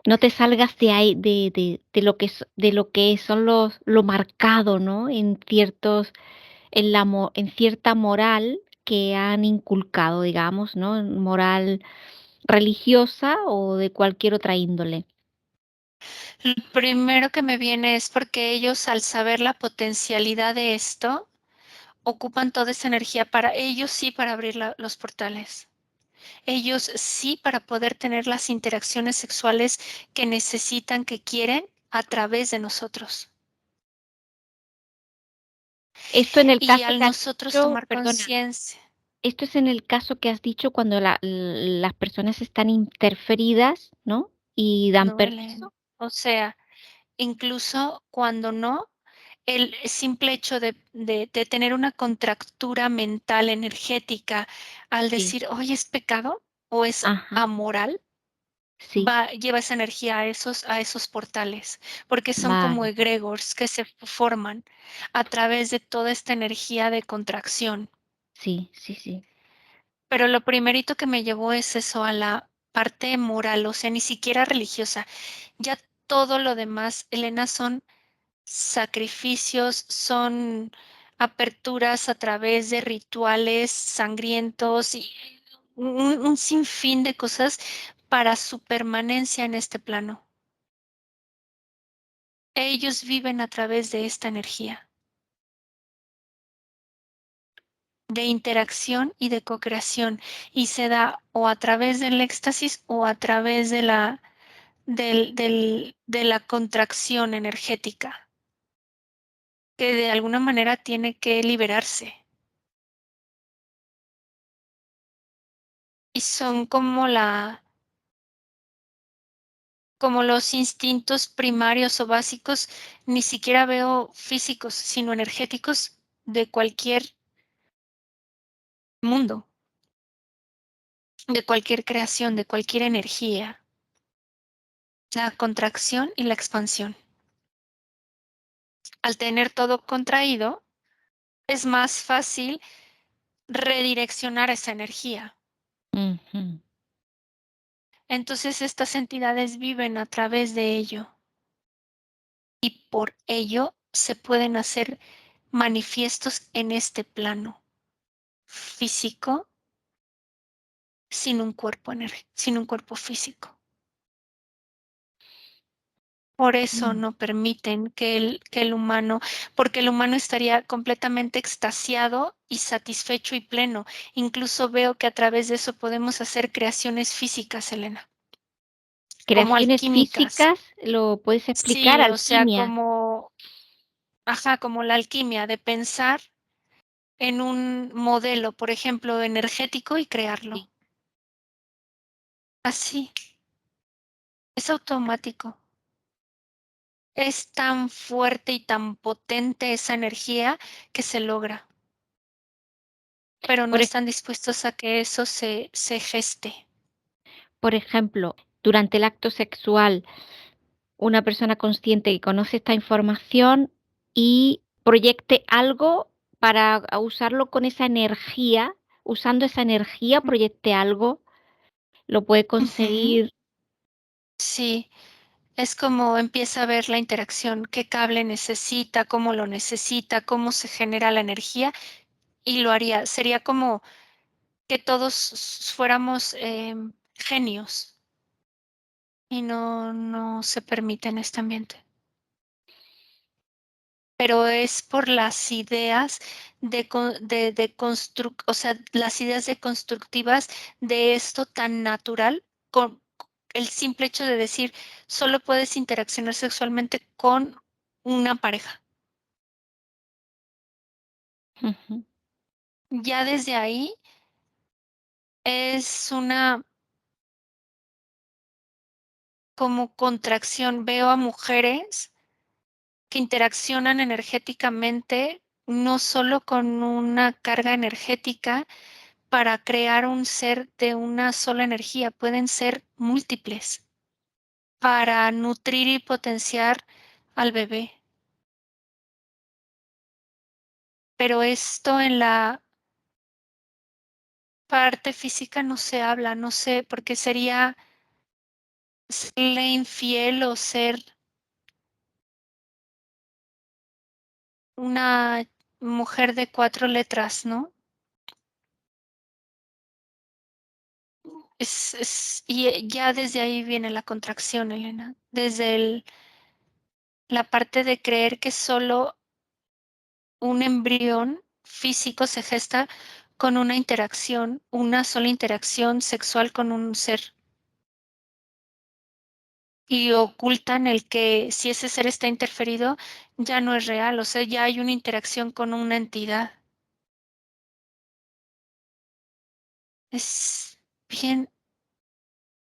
no te salgas de ahí, de lo que de lo que son lo marcado, ¿no? En ciertos en cierta moral que han inculcado, digamos, ¿no? Moral religiosa o de cualquier otra índole. Lo primero que me viene es porque ellos, al saber la potencialidad de esto, ocupan toda esa energía para ellos sí, para abrir los portales. Ellos sí, para poder tener las interacciones sexuales que necesitan, que quieren, a través de nosotros. Esto en el Y caso al que has nosotros dicho, tomar perdona, conciencia, esto es en el caso que has dicho cuando las personas están interferidas, ¿no? Y dan no, Elena. permiso. O sea, incluso cuando no, el simple hecho de tener una contractura mental energética al Sí, decir, oye, ¿es pecado o es ajá, amoral? sí, Lleva esa energía a esos portales, porque son como vale, egregores que se forman a través de toda esta energía de contracción. sí, sí, sí. Pero lo primerito que me llevó es eso, a la parte moral, o sea, ni siquiera religiosa. Ya todo lo demás, Elena, son sacrificios, son aperturas a través de rituales sangrientos y un sinfín de cosas para su permanencia en este plano. Ellos viven a través de esta energía de interacción y de co-creación, y se da o a través del éxtasis o a través de la contracción energética, que de alguna manera tiene que liberarse. Y son como los instintos primarios o básicos, ni siquiera veo físicos, sino energéticos de cualquier mundo, de cualquier creación, de cualquier energía. La contracción y la expansión. Al tener todo contraído, es más fácil redireccionar esa energía. Ujú. Entonces estas entidades viven a través de ello y por ello se pueden hacer manifiestos en este plano físico sin un cuerpo físico. Por eso Mm. no permiten que el humano, porque el humano estaría completamente extasiado y satisfecho y pleno. Incluso veo que a través de eso podemos hacer creaciones físicas, Elena, como Creaciones alquímicas. físicas, ¿lo puedes explicar? Sí, o sea, Alquimia. ajá, como la alquimia de pensar en un modelo, por ejemplo, energético y Sí. crearlo. Así, es automático. Es tan fuerte y tan potente esa energía que se logra, pero no Por, ej- están dispuestos a que eso se geste. por ejemplo, durante el acto sexual, una persona consciente que conoce esta información y proyecte algo para usarlo con esa energía, usando esa energía, proyecte algo, lo puede Ujú. conseguir. Sí, es como empieza a ver la interacción, qué cable necesita, cómo lo necesita, cómo se genera la energía y lo haría. Sería como que todos fuéramos genios y no se permite en este ambiente. Pero es por las ideas o sea, las ideas deconstructivas de esto tan natural, con el simple hecho de decir, solo puedes interaccionar sexualmente con una pareja. Ujú. Ya desde ahí es una como contracción. Veo a mujeres que interaccionan energéticamente, no solo con una carga energética, para crear un ser de una sola energía, pueden ser múltiples para nutrir y potenciar al bebé. Pero esto en la parte física no se habla, no sé, porque sería serle infiel o ser una mujer de 4 letras, ¿no? Y ya desde ahí viene la contracción, Elena, desde la parte de creer que solo un embrión físico se gesta con una interacción, una sola interacción sexual con un ser. Y ocultan el que si ese ser está interferido, ya no es real, o sea, ya hay una interacción con una entidad. Es bien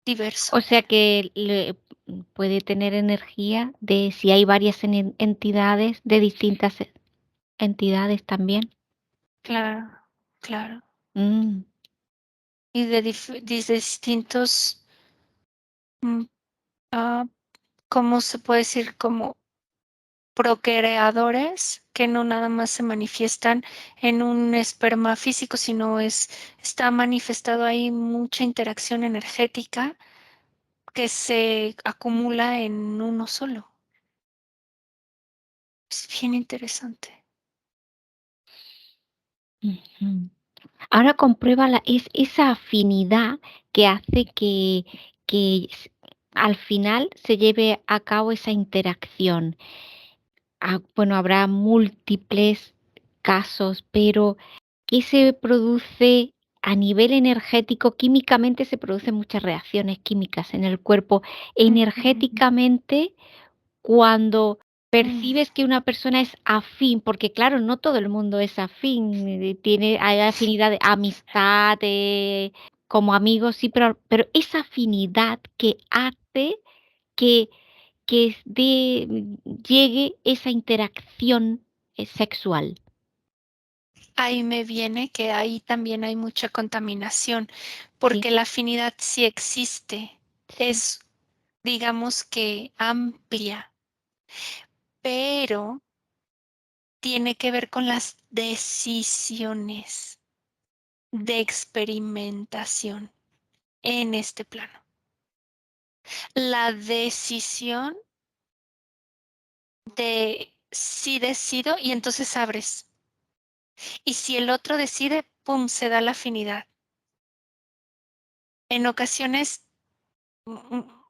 diverso, O sea Elena. que puede tener energía de si hay varias entidades, de distintas entidades también. Claro, claro. Mm, Y de distintos, mm, ah, ¿cómo se puede decir? Como procreadores que no nada más se manifiestan en un esperma físico, sino está manifestado ahí mucha interacción energética que se acumula en uno solo. Es bien interesante. ujú. Ahora comprueba esa afinidad que hace que al final se lleve a cabo esa interacción. Bueno, habrá múltiples casos, pero ¿qué se produce a nivel energético? Químicamente se producen muchas reacciones químicas en el cuerpo. Ujú. Energéticamente, cuando Mm. percibes que una persona es afín, porque claro, no todo el mundo es afín, hay afinidad de amistad, como amigos, sí, pero esa afinidad que hace que llegue esa interacción, sexual. Ahí me viene que ahí también hay mucha contaminación, Sí, porque la afinidad sí existe, sí. es, digamos que amplia, pero tiene que ver con las decisiones de experimentación en este plano. La decisión de sí decido y entonces abres. Y si el otro decide, pum, se da la afinidad. En ocasiones mm, mm,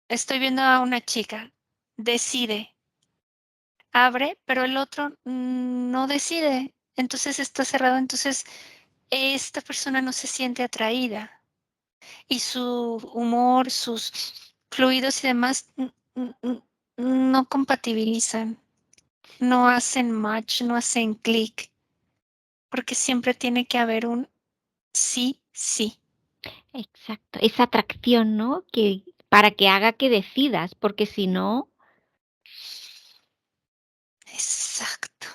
estoy viendo a una chica, decide, abre, pero el otro no decide. Entonces está cerrado. Entonces esta persona no se siente atraída y su humor, sus fluidos y demás no compatibilizan, no hacen match, no hacen clic, porque siempre tiene que haber un sí, sí. Exacto, esa atracción, ¿no? Que para que haga que decidas, porque si no, Exacto.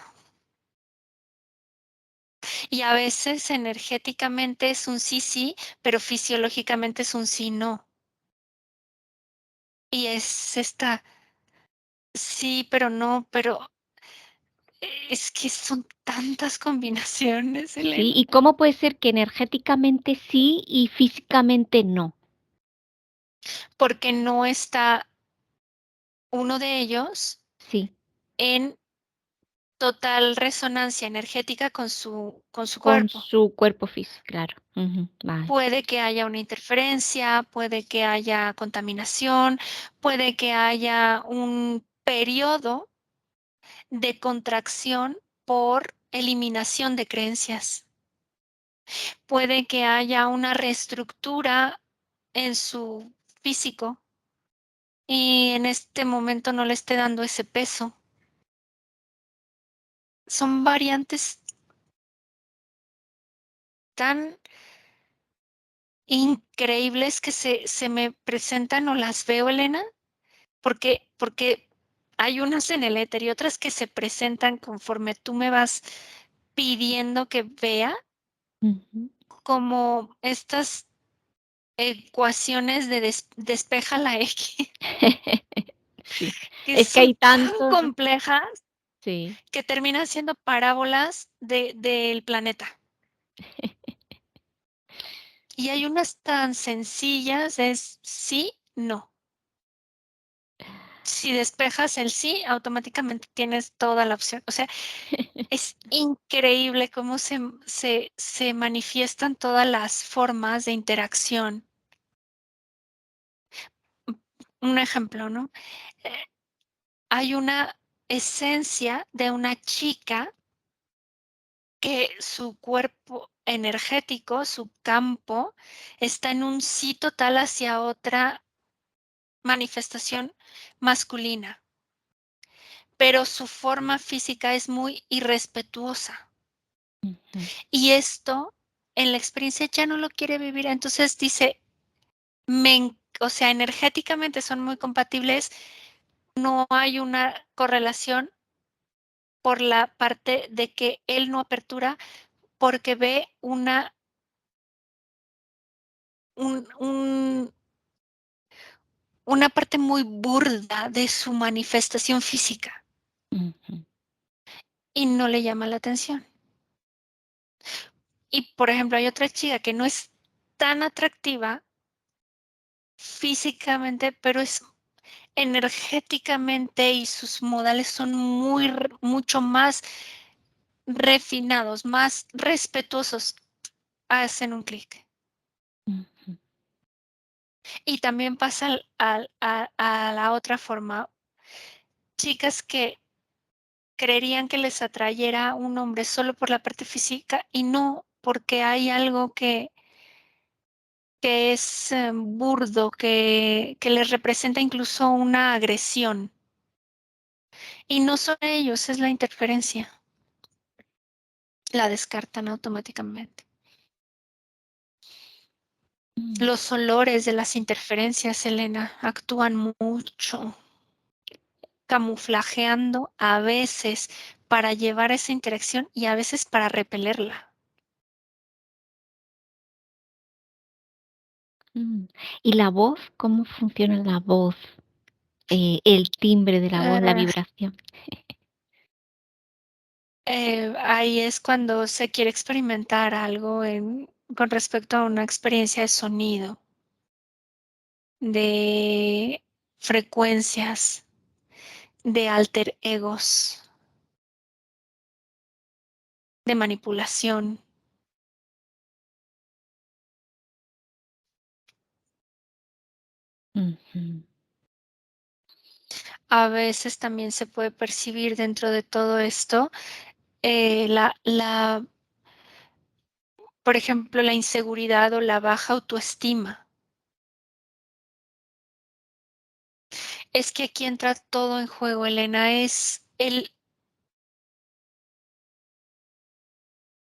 Y a veces energéticamente es un sí, sí, pero fisiológicamente es un sí, no. Y es esta sí, pero no, pero es que son tantas combinaciones, sí. Elena, ¿Y cómo puede ser que energéticamente sí y físicamente no? porque no está uno de ellos Sí, en total resonancia energética con su con cuerpo. su cuerpo físico, claro. Ujú, vale. Puede que haya una interferencia, puede que haya contaminación, puede que haya un periodo de contracción por eliminación de creencias. Puede que haya una reestructura en su físico y en este momento no le esté dando ese peso. Son variantes tan increíbles que se me presentan o las veo, Elena, porque hay unas en el éter y otras que se presentan conforme tú me vas pidiendo que vea, Ujú. como estas ecuaciones de despeja la X, Sí, que es que son hay tan tantos, complejas sí, que terminan siendo parábolas del planeta. Y hay unas tan sencillas, es sí, no. Si despejas el sí, automáticamente tienes toda la opción. O sea, es increíble cómo se manifiestan todas las formas de interacción. Un ejemplo, ¿no? Eh, Hay una esencia de una chica que su cuerpo energético, su campo, está en un sí total hacia otra manifestación masculina, pero su forma física es muy irrespetuosa. ujú, Y esto en la experiencia ya no lo quiere vivir. Entonces dice, me o sea, energéticamente son muy compatibles, no hay una correlación por la parte de que él no apertura porque ve un una parte muy burda de su manifestación física Ujú. y no le llama la atención. Y, por ejemplo, hay otra chica que no es tan atractiva físicamente, pero es energéticamente y sus modales son mucho más refinados, más respetuosos, hacen un clic. Ujú. Y también pasa a la otra forma. Chicas que creerían que les atrayera un hombre solo por la parte física y no porque hay algo que es burdo, que les representa incluso una agresión. Y no son ellos, es la interferencia. La descartan automáticamente. Mm. Los olores de las interferencias, Elena, actúan mucho, camuflajeando a veces para llevar esa interacción y a veces para repelerla. Mm. ¿Y la voz? ¿Cómo funciona la voz? El timbre de la voz, la Eh, vibración. ahí es cuando se quiere experimentar algo con respecto a una experiencia de sonido, de frecuencias, de alter egos, de manipulación. Ujú. A veces también se puede percibir dentro de todo esto por ejemplo, la inseguridad o la baja autoestima. Es que aquí entra todo en juego, Elena, es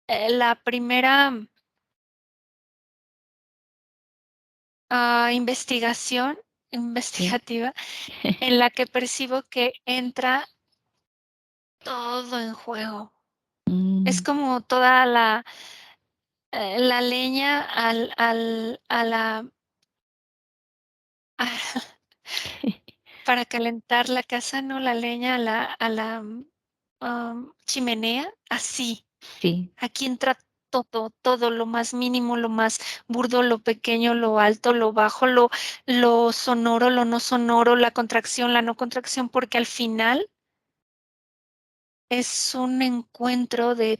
la primera investigación Sí. investigativa en la que percibo que entra todo en juego. Es Mm. como toda la leña a la, para calentar la casa, ¿no? La leña a la chimenea, así. Sí. Aquí entra todo, todo, lo más mínimo, lo más burdo, lo pequeño, lo alto, lo bajo, lo sonoro, lo no sonoro, la contracción, la no contracción, porque al final es un encuentro de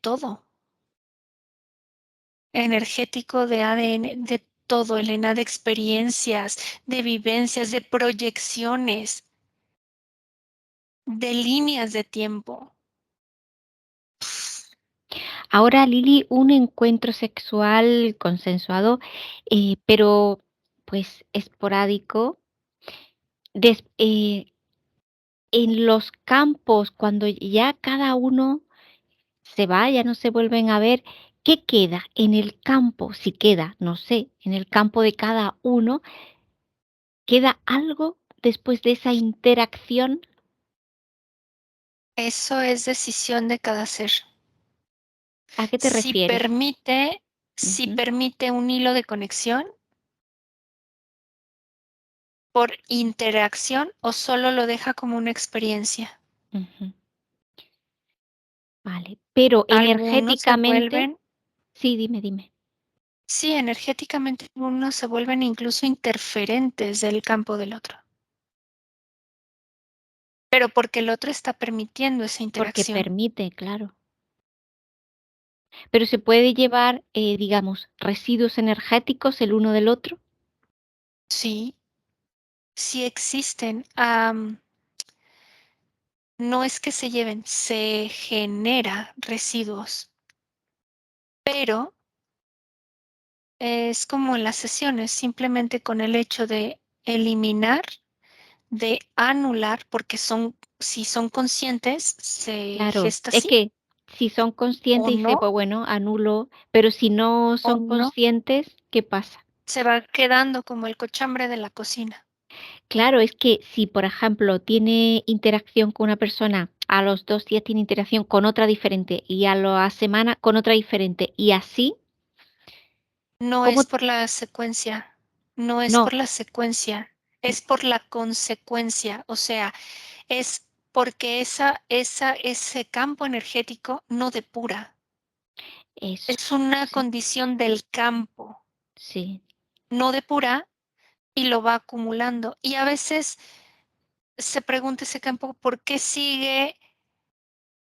todo, energético, de ADN, de todo, Elena, de experiencias, de vivencias, de proyecciones, de líneas de tiempo. Ahora, Lili, un encuentro sexual consensuado, pero pues esporádico, des en los campos, cuando ya cada uno se va, ya no se vuelven a ver, ¿qué queda en el campo? Si queda, no sé, en el campo de cada uno, ¿queda algo después de esa interacción? Eso es decisión de cada ser. ¿A qué te Si refieres? permite, si Ujú, permite un hilo de conexión por interacción o solo lo deja como una experiencia. ujú, vale, pero Algunos se energéticamente vuelven, sí, dime, dime. sí, energéticamente algunos se vuelven incluso interferentes del campo del otro, pero porque el otro está permitiendo esa Porque interacción. permite, claro. Pero se puede llevar, digamos, residuos energéticos el uno del otro. Sí, sí existen. No es que se lleven, se genera residuos, pero es como en las sesiones, simplemente con el hecho de eliminar, de anular, porque si son conscientes, se Claro, gesta es así, que si son o conscientes, dice, no, pues bueno, anulo, pero si no o son no, conscientes, ¿qué pasa? Se va quedando como el cochambre de la cocina. Claro, es que si, por ejemplo, tiene interacción con una persona, a los 2 días tiene interacción con otra diferente y a la semana con otra diferente y así, No ¿cómo? es por la secuencia, no es No, por la secuencia, es por la consecuencia, o sea, es porque ese campo energético no depura, eso, es una sí, condición del campo, sí, no depura y lo va acumulando. Y a veces se pregunta ese campo, ¿por qué sigue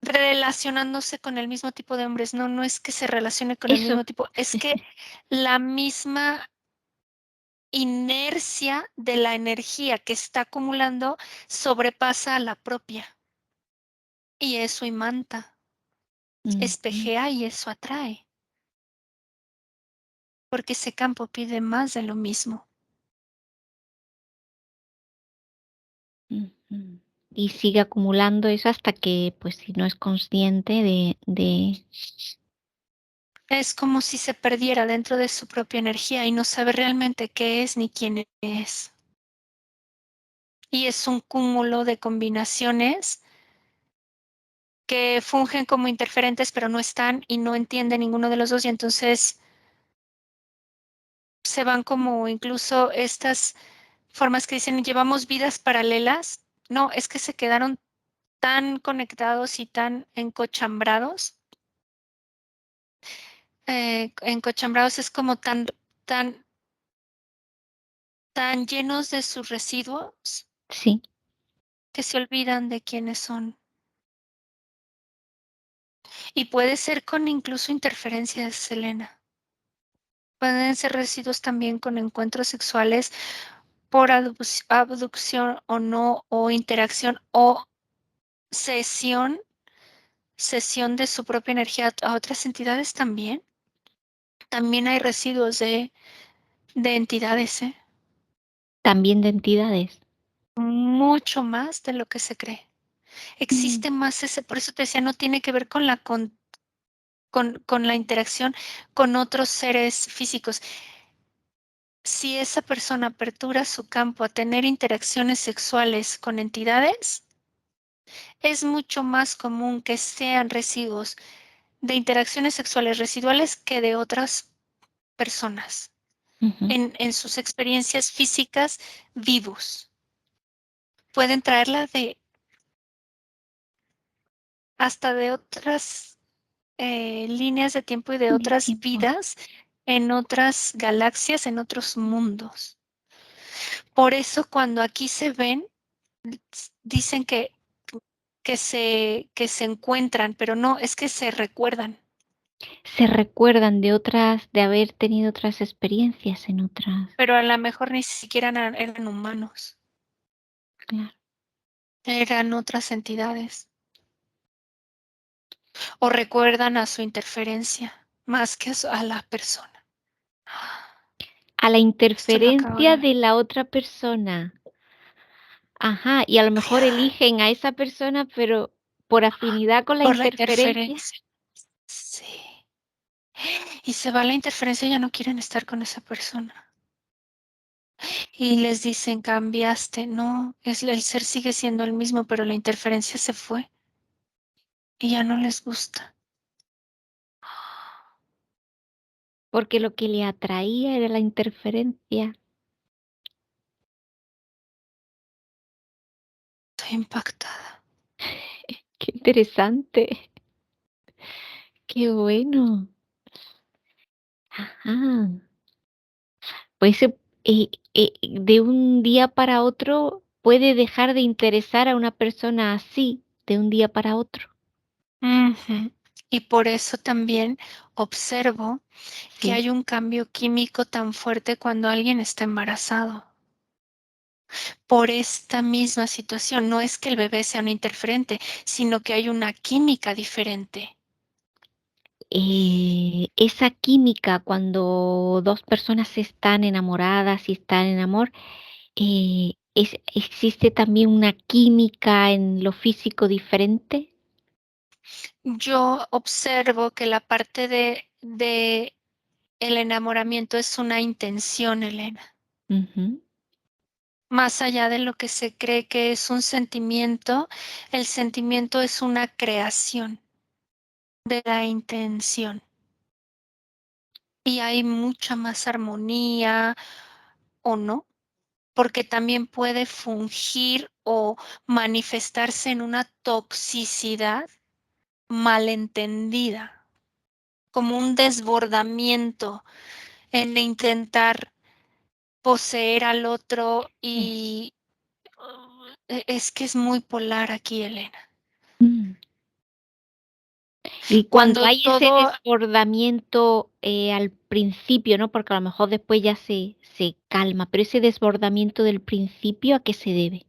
relacionándose con el mismo tipo de hombres? No, no es que se relacione con el eso, mismo tipo, es que la misma inercia de la energía que está acumulando sobrepasa a la propia y eso imanta, ujú, espejea y eso atrae, porque ese campo pide más de lo mismo. ujú. Y sigue acumulando eso hasta que, pues, si no es consciente de Es como si se perdiera dentro de su propia energía y no sabe realmente qué es ni quién es. Y es un cúmulo de combinaciones que fungen como interferentes, pero no están y no entiende ninguno de los dos, y entonces se van como incluso estas formas que dicen, llevamos vidas paralelas. No, es que se quedaron tan conectados y tan encochambrados. Encochambrados es como tan, tan llenos de sus residuos sí, que se olvidan de quiénes son. Y puede ser con incluso interferencias, Selena. Pueden ser residuos también con encuentros sexuales por abducción o no, o interacción o cesión, cesión de su propia energía a otras entidades también. También hay residuos de entidades, ¿eh? también de entidades. Mucho más de lo que se cree. Mm, Existe más ese, por eso te decía, no tiene que ver con con la interacción con otros seres físicos. Si esa persona apertura su campo a tener interacciones sexuales con entidades, es mucho más común que sean residuos de interacciones sexuales residuales que de otras personas ujú. en sus experiencias físicas vivos. Pueden traerla de hasta de otras líneas de tiempo y de De otras tiempo. vidas en otras galaxias, en otros mundos. Por eso cuando aquí se ven, dicen que se encuentran, pero no, es que se recuerdan, Se recuerdan de otras, de haber tenido otras experiencias en otras, pero a lo mejor ni siquiera eran humanos, claro. eran otras entidades, o recuerdan a su interferencia más que a la persona. A la Esto lo acabo interferencia de ver. de la otra persona. Ajá, y a lo mejor Real, eligen a esa persona, pero por afinidad con la por la interferencia. interferencia. Sí. Y se va la interferencia, ya no quieren estar con esa persona. Y les dicen, cambiaste. No, el ser sigue siendo el mismo, pero la interferencia se fue y ya no les gusta. Porque lo que le atraía era la interferencia. Estoy impactada. Qué interesante, qué bueno. Ajá. Pues de un día para otro puede dejar de interesar a una persona así, de un día para otro. Ujú. Y por eso también observo que Sí. hay un cambio químico tan fuerte cuando alguien está embarazado. Por esta misma situación, no es que el bebé sea un interferente, sino que hay una química diferente. Esa química cuando dos personas están enamoradas y están en amor, existe también una química en lo físico diferente. Yo observo que la parte el enamoramiento es una intención, Elena. Ujú. Más allá de lo que se cree que es un sentimiento, el sentimiento es una creación de la intención. Y hay mucha más armonía, ¿o no? Porque también puede fungir o manifestarse en una toxicidad malentendida, como un desbordamiento en intentar poseer al otro Sí. y es que es muy polar aquí, Elena. Mm. Y cuando Cuando hay ese todo desbordamiento, al principio, ¿no? Porque a lo mejor después ya se calma, pero ese desbordamiento del principio, ¿a qué se debe?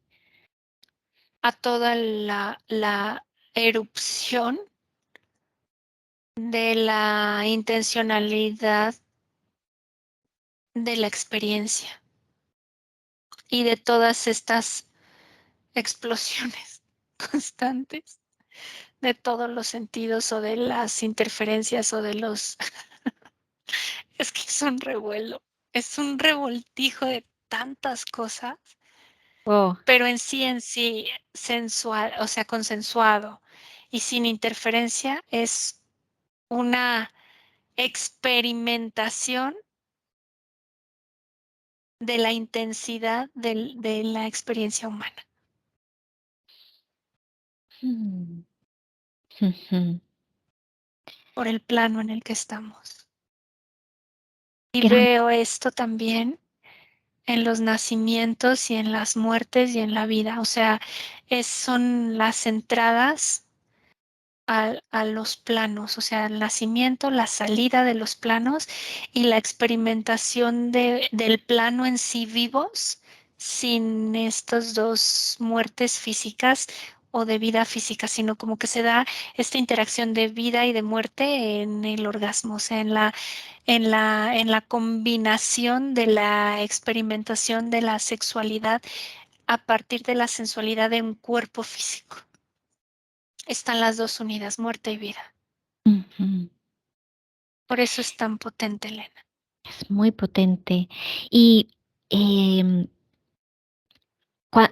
a toda la erupción de la intencionalidad de la experiencia y de todas estas explosiones constantes de todos los sentidos o de las interferencias o de los... Es que es un revuelo, es un revoltijo de tantas cosas, Oh. pero en sí, sensual, o sea, consensuado y sin interferencia, es una experimentación de la intensidad de la experiencia humana Mm. Ujú. por el plano en el que estamos. Y Gran veo esto también en los nacimientos y en las muertes y en la vida. O sea, son las entradas a los planos, o sea, el nacimiento, la salida de los planos y la experimentación del plano en sí vivos sin estas dos muertes físicas o de vida física, sino como que se da esta interacción de vida y de muerte en el orgasmo, o sea, en la combinación de la experimentación de la sexualidad a partir de la sensualidad de un cuerpo físico. Están las dos unidas, muerte y vida. Ujú. Por eso es tan potente, Elena. Es muy potente. Y, em,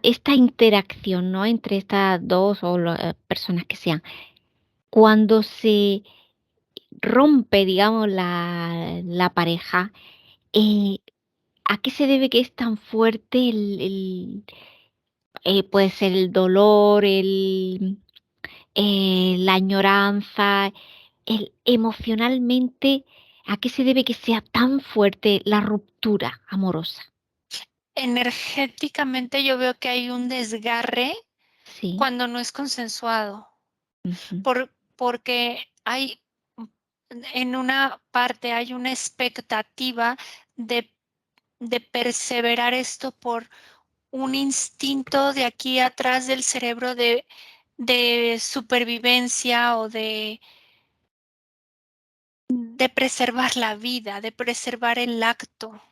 esta interacción, ¿no? Entre estas 2 o personas que sean, cuando se rompe, digamos, la pareja, eh, ¿a qué se debe que es tan fuerte puede ser el dolor, la añoranza, emocionalmente, ¿a qué se debe que sea tan fuerte la ruptura amorosa? Energéticamente yo veo que hay un desgarre Sí. cuando no es consensuado, Ujú. porque hay en una parte hay una expectativa de, de perseverar esto por un instinto de aquí atrás del cerebro de supervivencia o de preservar la vida, de preservar el acto,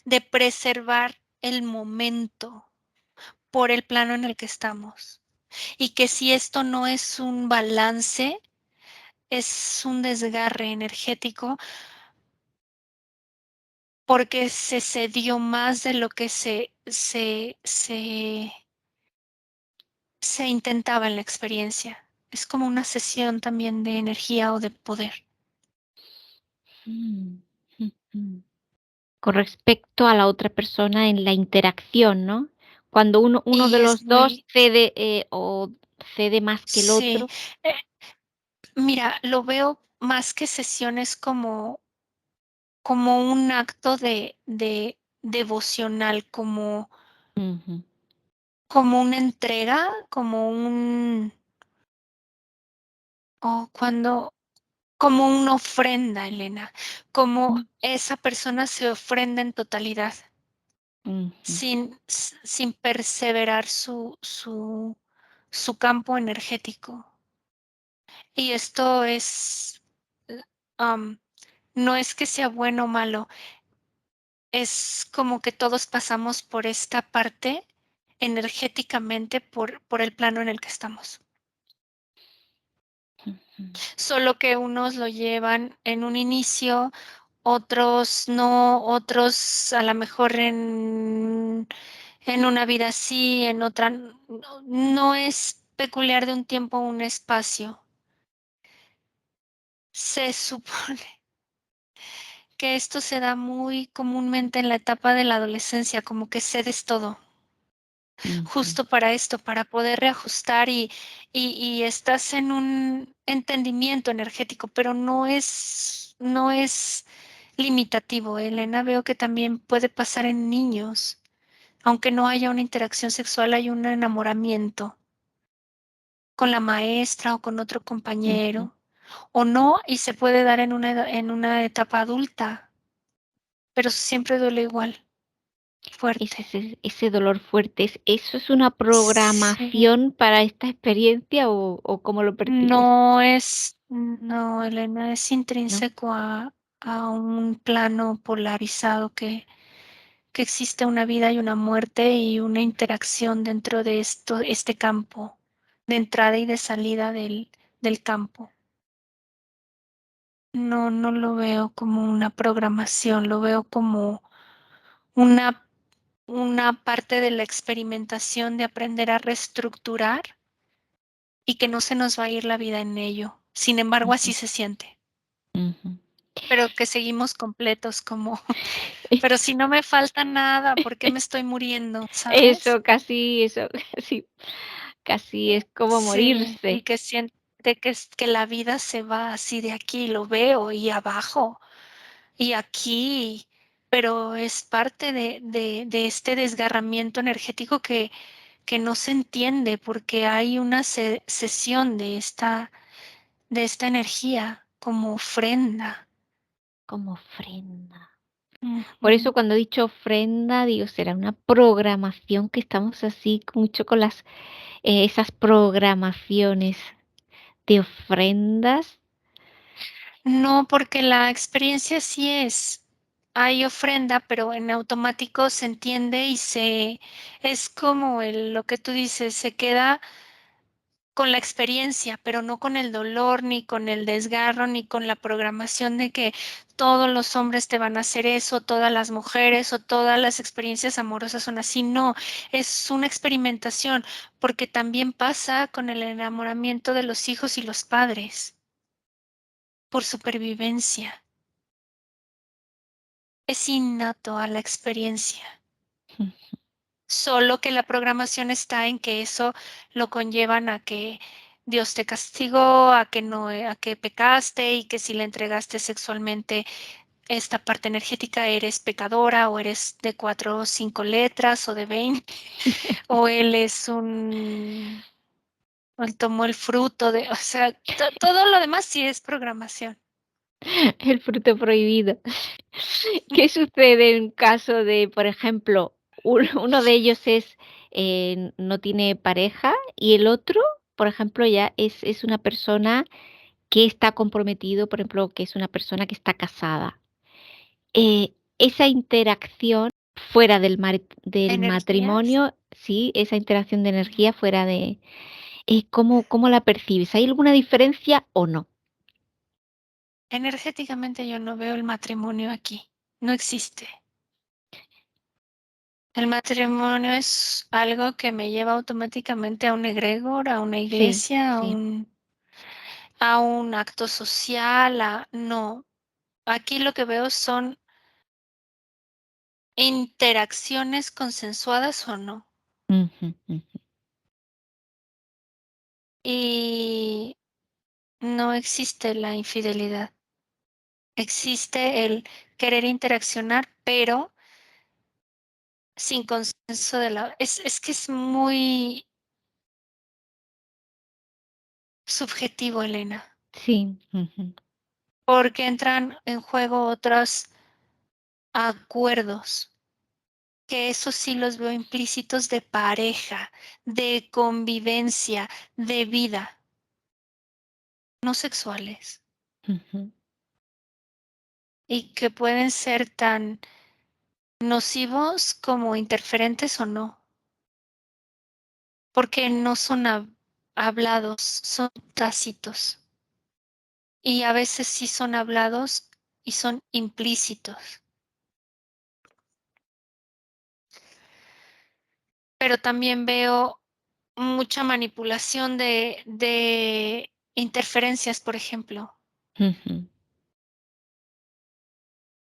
de preservar el momento por el plano en el que estamos. Y que si esto no es un balance, es un desgarre energético porque se cedió más de lo que se intentaba en la experiencia. Es como una sesión también de energía o de poder. Mm, ujú. Con respecto a la otra persona en la interacción, ¿no? Cuando uno de Y es los 2 muy, cede, o cede más que el sí, otro. eh, mira, lo veo más que sesiones como un acto de devocional, Ujú. como una entrega, cuando, como una ofrenda, Elena, como Mm. esa persona se ofrenda en totalidad, Ujú. sin perseverar su campo energético. Y esto um, no es que sea bueno o malo, es como que todos pasamos por esta parte energéticamente por el plano en el que estamos. Ujú. Solo que unos lo llevan en un inicio, otros no, otros a lo mejor en una vida sí, en otra no, no es peculiar de un tiempo o un espacio. Se supone que esto se da muy comúnmente en la etapa de la adolescencia, como que cedes todo, Ujú, justo para esto, para poder reajustar y estás en un entendimiento energético, pero no es limitativo. Elena, veo que también puede pasar en niños, aunque no haya una interacción sexual, hay un enamoramiento con la maestra o con otro ujú. compañero, o no, y se puede dar en una etapa adulta, pero siempre duele igual, fuerte. Ese dolor fuerte, ¿eso es una Sí. programación para esta experiencia o cómo lo percibes? No, Elena, es ¿No? intrínseco a un plano polarizado que existe una vida y una muerte y una interacción dentro de esto, este campo, de entrada y de salida del campo. No, no lo veo como una programación, lo veo como una, una parte de la experimentación de aprender a reestructurar y que no se nos va a ir la vida en ello. Sin embargo, Ujú, así se siente. ujú. Pero que seguimos completos como, pero si no me falta nada, ¿por qué me estoy muriendo? ¿Sabes? Eso, casi, eso, sí, casi es como Sí, y morirse, que siente que la vida se va así de aquí, lo veo, y abajo, y aquí, pero es parte de este desgarramiento energético que no se entiende porque hay una cesión de esta energía como ofrenda. como ofrenda. Por eso Ujú. cuando he dicho ofrenda, digo, será una programación que estamos así mucho con las esas programaciones de ofrendas. No, porque la experiencia sí es, hay ofrenda, pero en automático se entiende es como lo que tú dices, se queda con la experiencia, pero no con el dolor, ni con el desgarro, ni con la programación de que todos los hombres te van a hacer eso, todas las mujeres o todas las experiencias amorosas son así. No, es una experimentación, porque también pasa con el enamoramiento de los hijos y los padres, por supervivencia. Es innato a la experiencia, solo que la programación está en que eso lo conllevan a que Dios te castigó, a que no, a que pecaste y que si le entregaste sexualmente esta parte energética eres pecadora o eres de 4 o 5 letras o de 20 o él es o él tomó el fruto de, o sea, todo lo demás sí es programación. El fruto prohibido. ¿Qué sucede en caso de, por ejemplo, uno de ellos es, no tiene pareja y el otro, por ejemplo, ya es una persona que está comprometido, por ejemplo, que es una persona que está casada? Esa interacción fuera del Energías. matrimonio, sí, esa interacción de energía fuera de, ¿cómo la percibes? ¿Hay alguna diferencia o no? Energéticamente yo no veo el matrimonio aquí, no existe. El matrimonio es algo que me lleva automáticamente a un egregor, a una Sí, iglesia, sí. a un acto social, no. Aquí lo que veo son interacciones consensuadas o no. Ujú, ujú, Y no existe la infidelidad. Existe el querer interaccionar, pero sin consenso de la... Es que es muy subjetivo, Elena, sí, ujú, porque entran en juego otros acuerdos, que eso sí los veo implícitos de pareja, de convivencia, de vida, no sexuales, ujú. y que pueden ser tan nocivos como interferentes o no, porque no son hablados, son tácitos, y a veces sí son hablados y son implícitos. Pero también veo mucha manipulación de interferencias, por ejemplo. Ujú.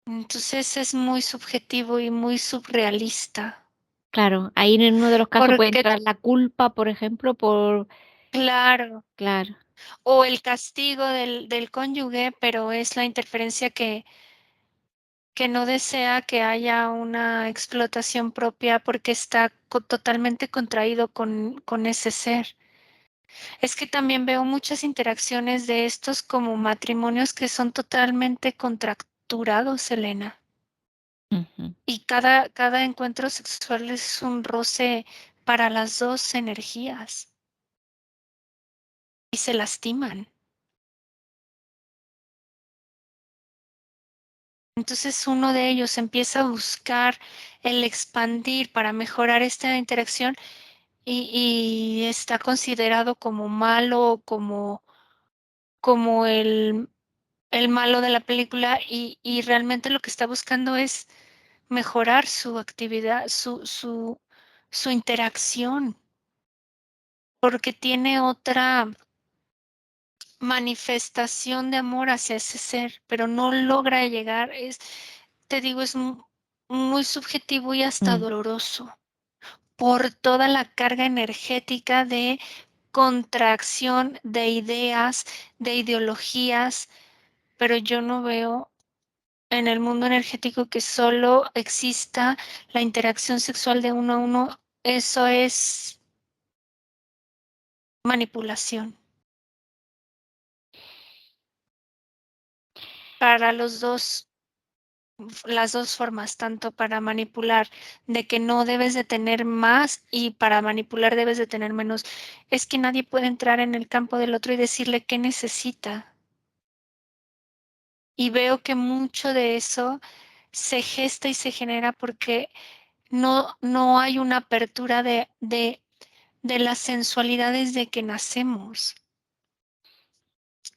Entonces es muy subjetivo y muy surrealista, Claro, ahí en uno de los casos puede porque entrar la culpa, por ejemplo, por claro, claro. o el castigo del cónyuge, pero es la interferencia que no desea que haya una explotación propia porque está totalmente contraído con ese ser. Es que también veo muchas interacciones de estos como matrimonios que son totalmente contracturados, Elena. Ujú, Y cada encuentro sexual es un roce para las dos energías y se lastiman. Entonces uno de ellos empieza a buscar el expandir para mejorar esta interacción y está considerado como malo, como el malo de la película y realmente lo que está buscando es mejorar su actividad, su interacción, porque tiene otra manifestación de amor hacia ese ser, pero no logra llegar, te digo, es muy subjetivo y hasta mm. doloroso por toda la carga energética de contracción de ideas, de ideologías, pero yo no veo en el mundo energético que solo exista la interacción sexual de uno a uno. Eso es manipulación para las dos formas, tanto para manipular de que no debes de tener más y para manipular debes de tener menos. Es que nadie puede entrar en el campo del otro y decirle qué necesita. Y veo que mucho de eso se gesta y se genera porque no hay una apertura de las sensualidades de que nacemos.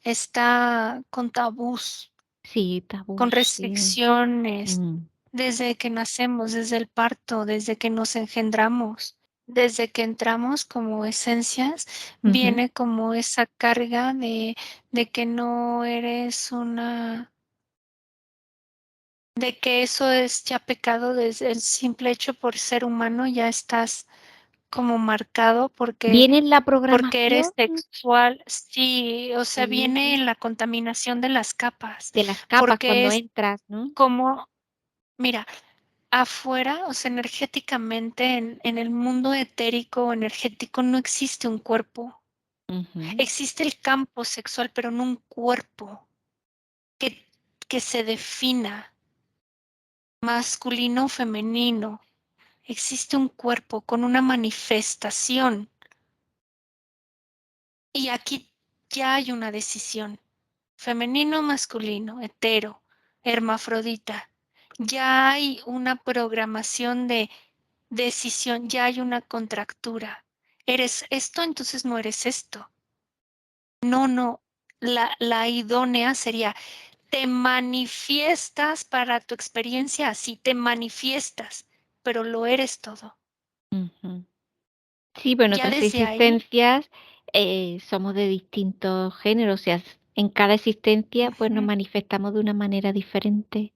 Está con tabús, Sí, con tabús, sí. restricciones, Mm, desde que nacemos, desde el parto, desde que nos engendramos, desde que entramos como esencias, ujú. viene como esa carga de que no eres de que eso es ya pecado desde el simple hecho por ser humano, ya estás como marcado Viene en la porque programación, eres sexual. Sí, o sea, viene sí, en la contaminación de las capas, de las capas porque cuando es entras, ¿no? como, mira, afuera, o sea, energéticamente, en el mundo etérico o energético no existe un cuerpo. Ujú, Existe el campo sexual, pero no un cuerpo que, que se defina masculino o femenino. Existe un cuerpo con una manifestación y aquí ya hay una decisión. Femenino, masculino, hetero, hermafrodita. Ya hay una programación de decisión, ya hay una contractura. ¿Eres esto? Entonces no eres esto. No, no. La idónea sería, te manifiestas para tu experiencia así, te manifiestas, pero lo eres todo. ujú. Sí, pues Ya nuestras desde ahí, existencias somos de distintos géneros, o sea, en cada existencia pues nos ujú, manifestamos de una manera diferente.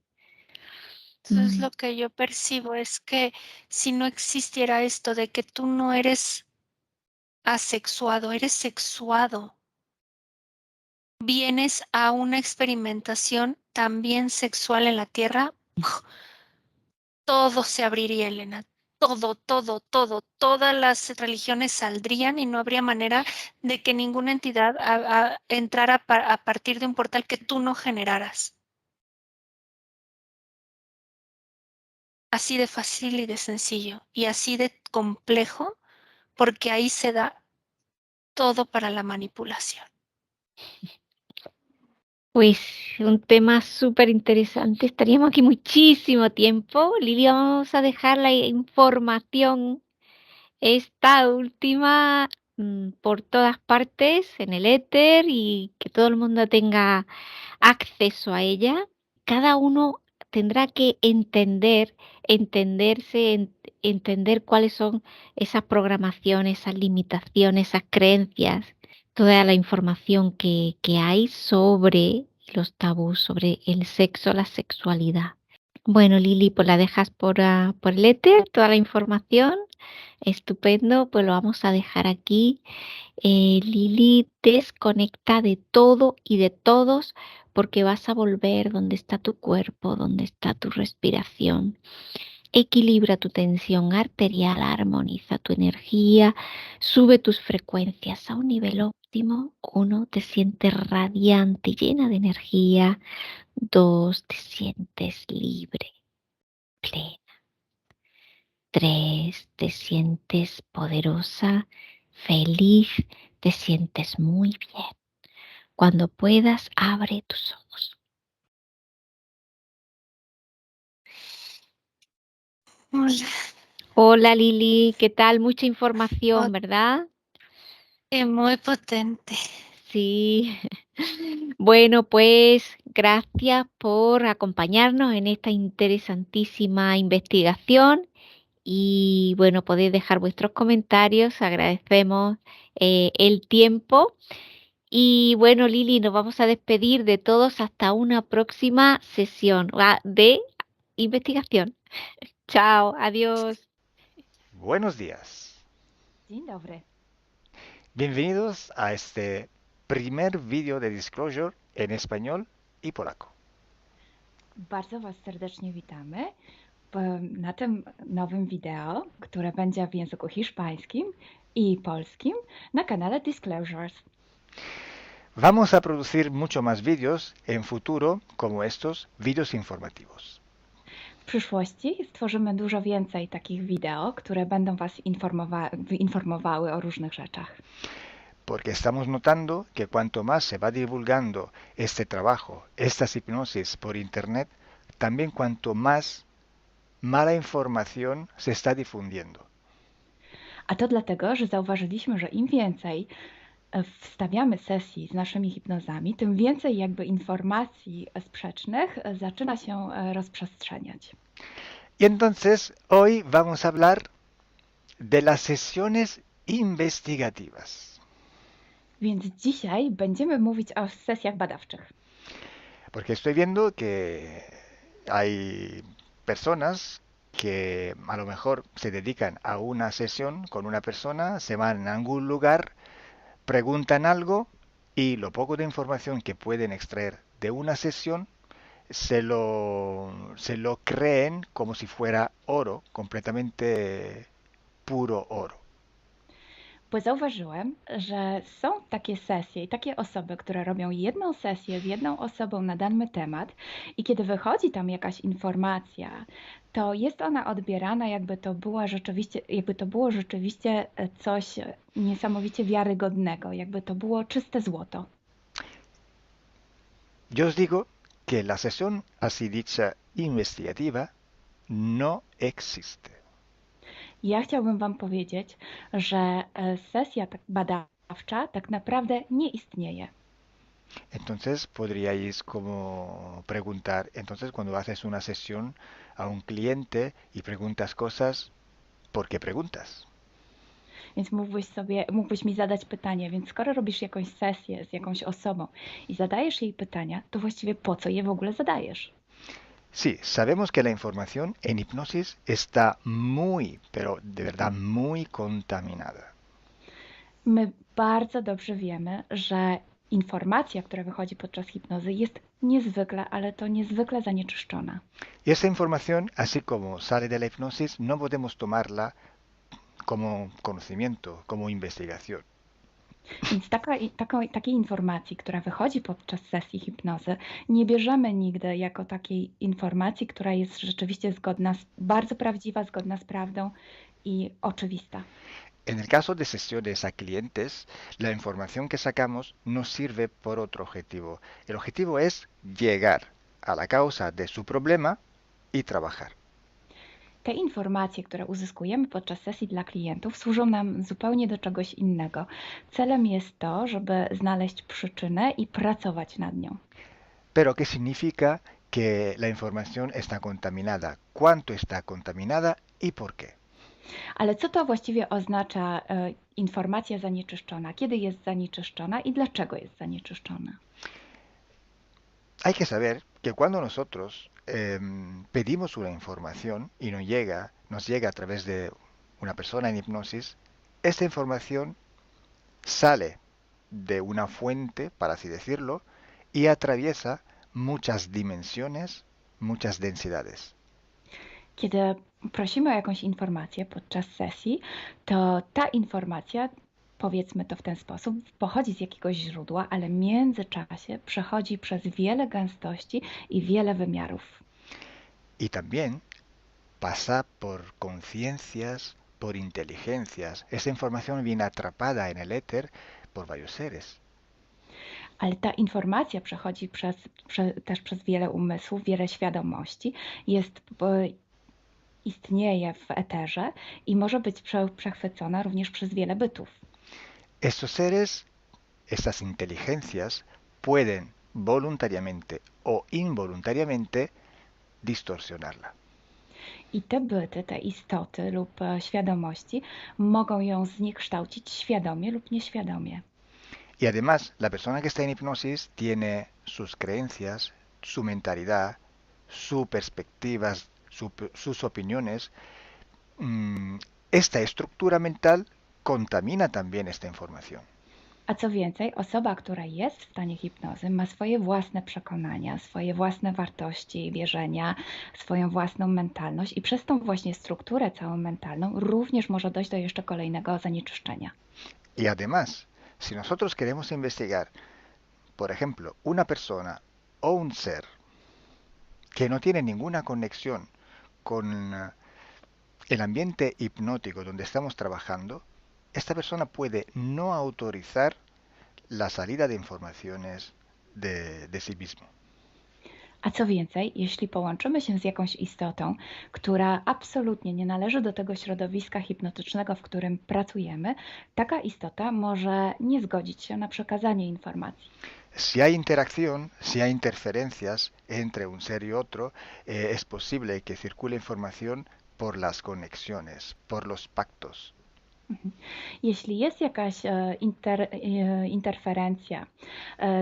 entonces Mm, lo que yo percibo es que si no existiera esto de que tú no eres asexuado, eres sexuado, vienes a una experimentación también sexual en la Tierra, todo se abriría, Elena. Todo, todo, todo, todas las religiones saldrían y no habría manera de que ninguna entidad entrara a partir de un portal que tú no generaras. Así de fácil y de sencillo y así de complejo, porque ahí se da todo para la manipulación. Pues un tema súper interesante. Estaríamos aquí muchísimo tiempo. Lidia, vamos a dejar la información, esta última, por todas partes, en el éter y que todo el mundo tenga acceso a ella. cada uno tendrá que entender cuáles son esas programaciones, esas limitaciones, esas creencias, toda la información que hay sobre los tabús, sobre el sexo, la sexualidad. Bueno, Lili, pues la dejas por el éter, toda la información. Estupendo, pues lo vamos a dejar aquí. Lili, desconecta de todo y de todos porque vas a volver donde está tu cuerpo, donde está tu respiración. Equilibra tu tensión arterial, armoniza tu energía, sube tus frecuencias a un nivel óptimo. 1, te sientes radiante y llena de energía. 2, te sientes libre, plena. 3, te sientes poderosa, feliz, te sientes muy bien. Cuando puedas, abre tus ojos. Hola. Hola Lili, ¿qué tal? Mucha Oh, información, ¿verdad? muy potente. Sí. Bueno, pues gracias por acompañarnos en esta interesantísima investigación y bueno, podéis dejar vuestros comentarios, agradecemos el tiempo. Y bueno, Lili, nos vamos a despedir de todos hasta una próxima sesión de investigación. Chao, adiós. Buenos días. Dzień dobry. Bienvenidos a este primer vídeo de Disclosure en español y polaco. Bardzo Was serdecznie witamy na tym nowym wideo, które będzie w języku hiszpańskim i polskim na kanale Disclosures. Vamos a producir mucho más vídeos en futuro como estos vídeos informativos. W przyszłości stworzymy dużo więcej takich wideo, które będą Was informowały o różnych rzeczach. Porque estamos notando que cuanto más se va divulgando este trabajo, estas hipnosis por internet, también cuanto más mala información se está difundiendo. A to dlatego, że zauważyliśmy, że im więcej wstawiamy sesji z naszymi hipnozami, tym więcej jakby informacji sprzecznych zaczyna się rozprzestrzeniać. Y entonces hoy vamos a hablar de las sesiones investigativas. Więc dzisiaj będziemy mówić o sesjach badawczych. Porque estoy viendo que hay personas que a lo mejor se dedican a una sesión con una persona, se van a algún lugar, preguntan algo y lo poco de información que pueden extraer de una sesión se lo creen como si fuera oro, completamente puro oro. Bo zauważyłem, że są takie sesje i takie osoby, które robią jedną sesję z jedną osobą na dany temat i kiedy wychodzi tam jakaś informacja, to jest ona odbierana jakby to było rzeczywiście coś niesamowicie wiarygodnego, jakby to było czyste złoto. Yo os digo que la sesión así dicha investigativa no existe. Ja chciałbym Wam powiedzieć, że sesja badawcza tak naprawdę nie istnieje. Entonces podríais como preguntar, entonces cuando haces una sesión a un cliente y preguntas cosas, ¿por qué preguntas? Więc mógłbyś mi zadać pytanie, więc skoro robisz jakąś sesję z jakąś osobą i zadajesz jej pytania, to właściwie po co je w ogóle zadajesz? Sí, sabemos que la información en hipnosis está muy, pero de verdad muy contaminada. My bardzo dobrze wiemy, że informacja, która wychodzi podczas hipnozy jest niezwykle, ale to niezwykle zanieczyszczona. Y esa información, así como sale de la hipnosis, no podemos tomarla como conocimiento, como investigación. Więc takiej informacji, która wychodzi podczas sesji hipnozy, nie bierzemy nigdy jako takiej informacji, która jest rzeczywiście bardzo prawdziwa, zgodna z prawdą i oczywista. En el caso de sesiones a clientes, la información que sacamos nos sirve por otro objetivo. El objetivo es llegar a la causa de su problema y trabajar. Te informacje, które uzyskujemy podczas sesji dla klientów, służą nam zupełnie do czegoś innego. Celem jest to, żeby znaleźć przyczynę i pracować nad nią. Pero ¿qué significa que la información está contaminada, cuánto está contaminada y por qué. Ale co to właściwie oznacza informacja zanieczyszczona? Kiedy jest zanieczyszczona i dlaczego jest zanieczyszczona? Hay que saber que cuando nosotros pedimos una información y nos llega a través de una persona en hipnosis, esta información sale de una fuente, para así decirlo, y atraviesa muchas dimensiones, muchas densidades. Kiedy prosimy o jakąś informację podczas sesji, to ta informacja, powiedzmy to w ten sposób, pochodzi z jakiegoś źródła, ale w międzyczasie przechodzi przez wiele gęstości i wiele wymiarów. Y también pasa por conciencias, por inteligencias. Esa información viene atrapada en el éter por varios seres. Ale ta informacja przechodzi też przez wiele umysłów, wiele świadomości, istnieje w eterze i może być przechwycona również przez wiele bytów. Estos seres, estas inteligencias, pueden voluntariamente o involuntariamente distorsionarla. I te byty, te istoty lub świadomości mogą ją zniekształcić świadomie lub nieświadomie. Y además, la persona que está en hipnosis tiene sus creencias, su mentalidad, sus perspectivas, sus opiniones. Esta estructura mental contamina también esta información. A co więcej, osoba, która jest w stanie hipnozy, ma swoje własne przekonania, swoje własne wartości i wierzenia, swoją własną mentalność i przez tą właśnie strukturę całą mentalną również może dojść do jeszcze kolejnego zanieczyszczenia. Y además, si nosotros queremos investigar, por ejemplo, una persona o un ser que no tiene ninguna conexión con el ambiente hipnótico donde estamos trabajando, esta persona puede no autorizar la salida de informaciones de sí mismo. A co więcej, jeśli połączymy się z jakąś istotą, która absolutnie nie należy do tego środowiska hipnotycznego, w którym pracujemy, taka istota może nie zgodzić się na przekazanie informacji. Si hay interacción, si hay interferencias entre un ser y otro, es posible que circule información por las conexiones, por los pactos. Jeśli jest jakaś interferencja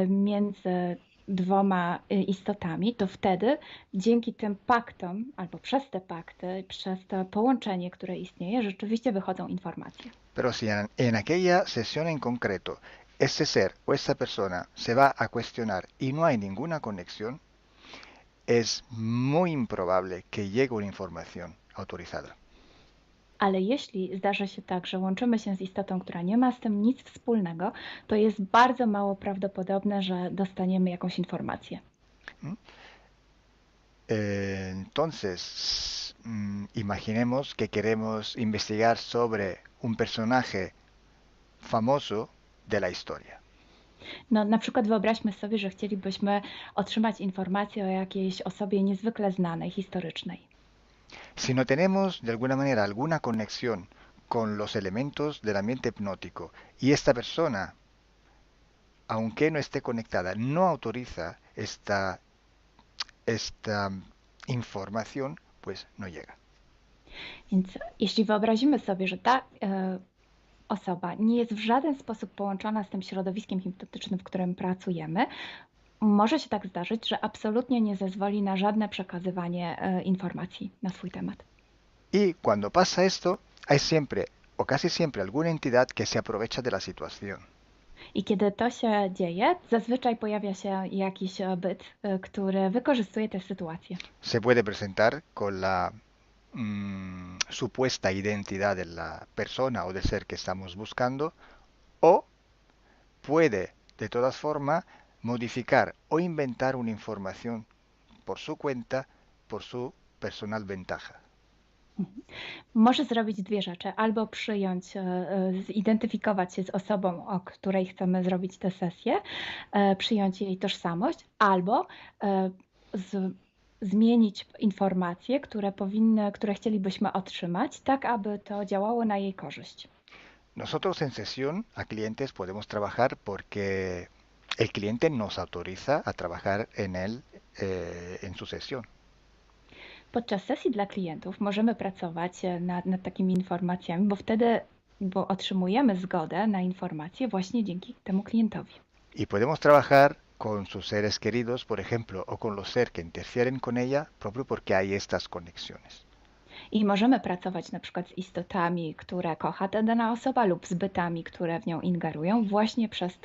między dwoma istotami, to wtedy dzięki tym paktom, albo przez te pakty, przez to połączenie, które istnieje, rzeczywiście wychodzą informacje. Pero si en aquella sesión en concreto ese ser o esa persona se va a cuestionar y no hay ninguna conexión, es muy improbable que llegue una información autorizada. Ale jeśli zdarzy się tak, że łączymy się z istotą, która nie ma z tym nic wspólnego, to jest bardzo mało prawdopodobne, że dostaniemy jakąś informację. Entonces, imaginemos que queremos investigar sobre un personaje famoso de la historia. No, na przykład wyobraźmy sobie, że chcielibyśmy otrzymać informację o jakiejś osobie niezwykle znanej, historycznej. Si no tenemos de alguna manera alguna conexión con los elementos del ambiente hipnótico y esta persona, aunque no esté conectada, no autoriza esta información, pues no llega. Więc jeśli wyobrazimy sobie, że ta osoba nie jest w żaden sposób połączona z tym środowiskiem hipnotycznym, w którym pracujemy, może się tak zdarzyć, że absolutnie nie zezwoli na żadne przekazywanie informacji na swój temat. Y cuando pasa esto, hay siempre o casi siempre alguna entidad que se aprovecha de la situación. I kiedy to się dzieje, zazwyczaj pojawia się jakiś byt, który wykorzystuje tę sytuację. Se puede presentar con la supuesta identidad de la persona o del ser que estamos buscando, o puede de todas formas modificar o inventar una información por su cuenta, por su personal ventaja. Może zrobić dwie rzeczy. Albo zidentyfikować się z osobą, o której chcemy zrobić tę sesję, przyjąć jej tożsamość, albo zmienić informacje, które chcielibyśmy otrzymać, tak aby to działało na jej korzyść. Nosotros en sesión a clientes podemos trabajar porque El cliente nos autoriza a trabajar en su sesión. Podczas sesji dla klientów możemy pracować nad takimi informacjami, bo otrzymujemy zgodę na informacje właśnie dzięki temu klientowi. Y podemos trabajar con sus seres queridos, por ejemplo, o con los seres que interfieren con ella, propio porque hay estas conexiones. I możemy pracować na przykład z istotami, które kocha ta dana osoba lub z bytami, które w nią ingerują właśnie przez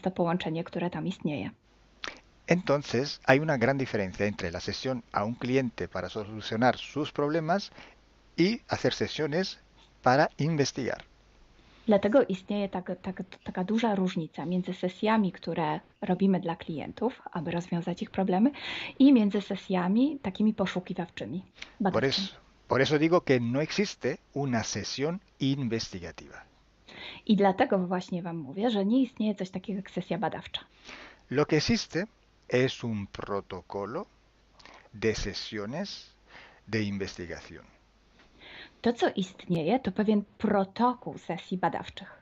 to połączenie, które tam istnieje. Entonces, hay una gran diferencia entre la sesión a un cliente para solucionar sus problemas y hacer sesiones para investigar. Dlatego istnieje taka duża różnica między sesjami, które robimy dla klientów, aby rozwiązać ich problemy, i między sesjami takimi poszukiwawczymi, badawczymi. Por eso digo que no existe una sesión investigativa. I dlatego właśnie Wam mówię, że nie istnieje coś takiego jak sesja badawcza. Lo que existe es un protocolo de sesiones de investigación. To, co istnieje, to pewien protokół sesji badawczych.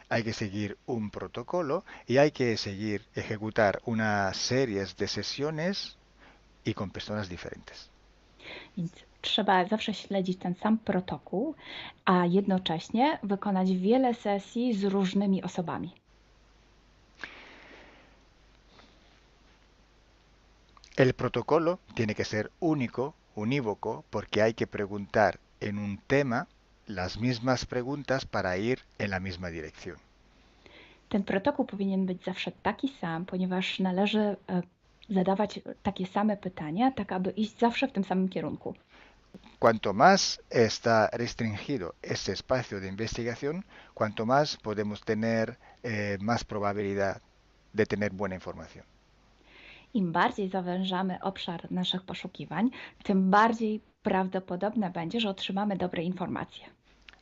Hay que seguir un protocolo y hay que ejecutar una serie de sesiones y con personas diferentes. Więc trzeba zawsze śledzić ten sam protokół, a jednocześnie wykonać wiele sesji z różnymi osobami. El protocolo tiene que ser único, unívoco, porque hay que preguntar en un tema las mismas preguntas para ir en la misma dirección. Ten protokół powinien być zawsze taki sam, ponieważ należy zadawać takie same pytania, tak aby iść zawsze w tym samym kierunku. Cuanto más está restringido ese espacio de investigación, cuanto más podemos tener más probabilidad de tener buena información. Im bardziej zawężamy obszar naszych poszukiwań, tym bardziej prawdopodobne będzie, że otrzymamy dobre informacje.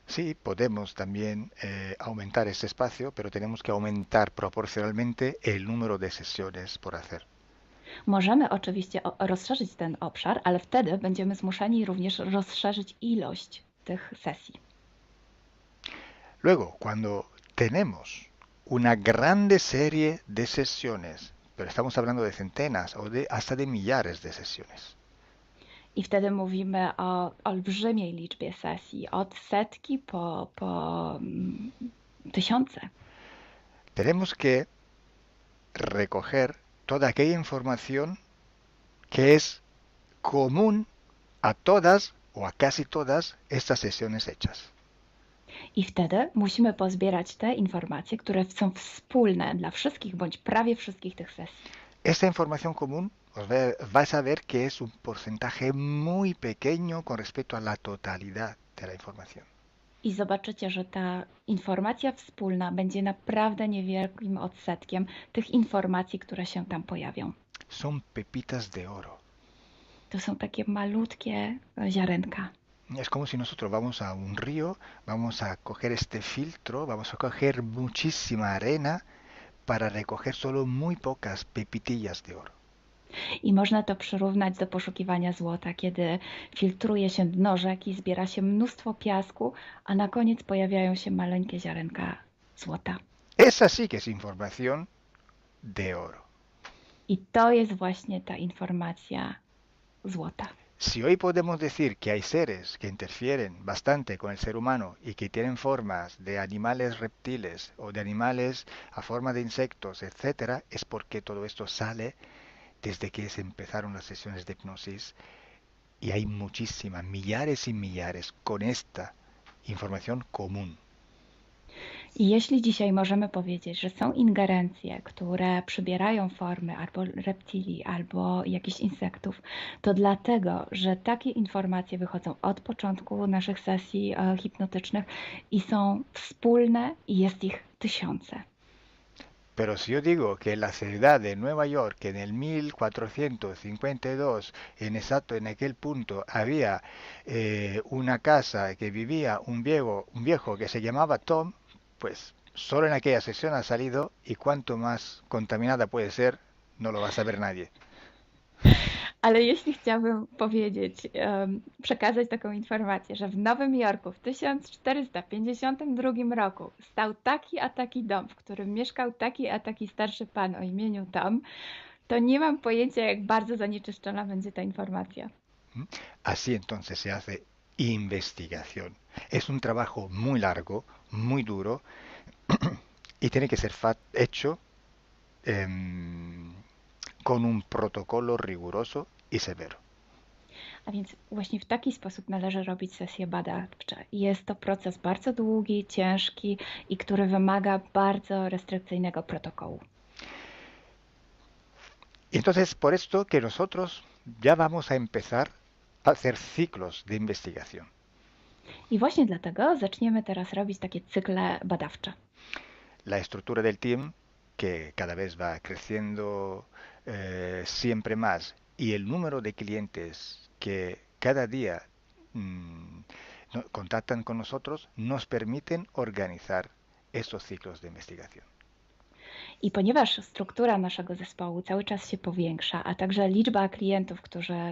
Sí, podemos también aumentar ese espacio, pero tenemos que aumentar proporcionalmente el número de sesiones por hacer. Możemy oczywiście rozszerzyć ten obszar, ale wtedy będziemy zmuszeni również rozszerzyć ilość tych sesji. Luego, cuando tenemos una grande serie de sesiones, pero estamos hablando de centenas o hasta de millares de sesiones. I wtedy mówimy o olbrzymiej liczbie sesji, od setki po tysiące. Tenemos que recoger toda aquella información que es común a todas o a casi todas estas sesiones hechas. I wtedy musimy pozbierać te informacje, które są wspólne dla wszystkich bądź prawie wszystkich tych sesji. Esta información común vais a ver que es un porcentaje muy pequeño con respecto a la totalidad de la información. I zobaczycie, że ta informacja wspólna będzie naprawdę niewielkim odsetkiem tych informacji, które się tam pojawią. Son pepitas de oro. To są takie malutkie ziarenka. Es como si nosotros vamos a un río, vamos a coger este filtro, vamos a coger muchísima arena para recoger solo muy pocas pepitillas de oro. I można to przyrównać do poszukiwania złota, kiedy filtruje się dno rzeki, zbiera się mnóstwo piasku, a na koniec pojawiają się maleńkie ziarenka złota. Esa sí que es información de oro. I to jest właśnie ta informacja złota. Si hoy podemos decir que hay seres que interfieren bastante con el ser humano y que tienen formas de animales reptiles o de animales a forma de insectos, etcétera, es porque todo esto sale desde que se empezaron las sesiones de hipnosis y hay muchísimas, millares y millares con esta información común. I jeśli dzisiaj możemy powiedzieć, że są ingerencje, które przybierają formy albo reptilii, albo jakichś insektów, to dlatego, że takie informacje wychodzą od początku naszych sesji hipnotycznych i są wspólne i jest ich tysiące. Pero si yo digo que en la ciudad de Nueva York en el 1452, en aquel punto, había una casa que vivía un viejo que se llamaba Tom, pues solo en aquella sesión ha salido y cuanto más contaminada puede ser, no lo va a saber nadie. Ale jeśli chciałabym powiedzieć, przekazać taką informację, że w Nowym Jorku w 1452 roku stał taki a taki dom, w którym mieszkał taki a taki starszy pan o imieniu Tom, to nie mam pojęcia, jak bardzo zanieczyszczona będzie ta informacja. Así entonces se hace investigación. Es un trabajo muy largo, muy duro y tiene que ser hecho con un protocolo riguroso y severo. A więc właśnie w taki sposób należy robić sesje badawcze. Jest to proces bardzo długi, ciężki i który wymaga bardzo restrykcyjnego protokołu. Y entonces por esto que nosotros ya vamos a empezar a hacer ciclos de investigación. I właśnie dlatego zaczniemy teraz robić takie cykle badawcze. La estructura del team, que cada vez va creciendo siempre más, y el número de clientes que cada día contactan con nosotros, nos permiten organizar estos ciclos de investigación. I ponieważ struktura naszego zespołu cały czas się powiększa, a także liczba klientów,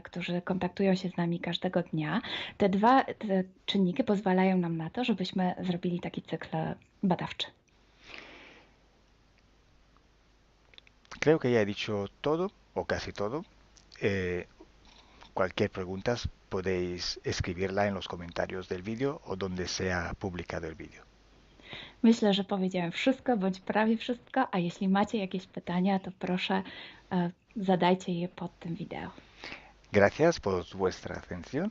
którzy kontaktują się z nami każdego dnia, te czynniki pozwalają nam na to, żebyśmy zrobili taki cykl badawczy. Creo que ya he dicho todo, o casi todo. Cualquier pregunta podéis escribirla en los comentarios del vídeo o donde sea publicado el vídeo. Myślę, że powiedziałem wszystko, bądź prawie wszystko, a jeśli macie jakieś pytania, to proszę zadajcie je pod tym wideo. Gracias por vuestra atención.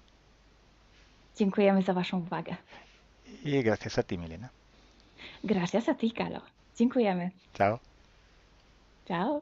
Dziękujemy za Waszą uwagę. Y gracias a ti, Milena. Gracias a ti, Kalo. Dziękujemy. Chao. Ciao.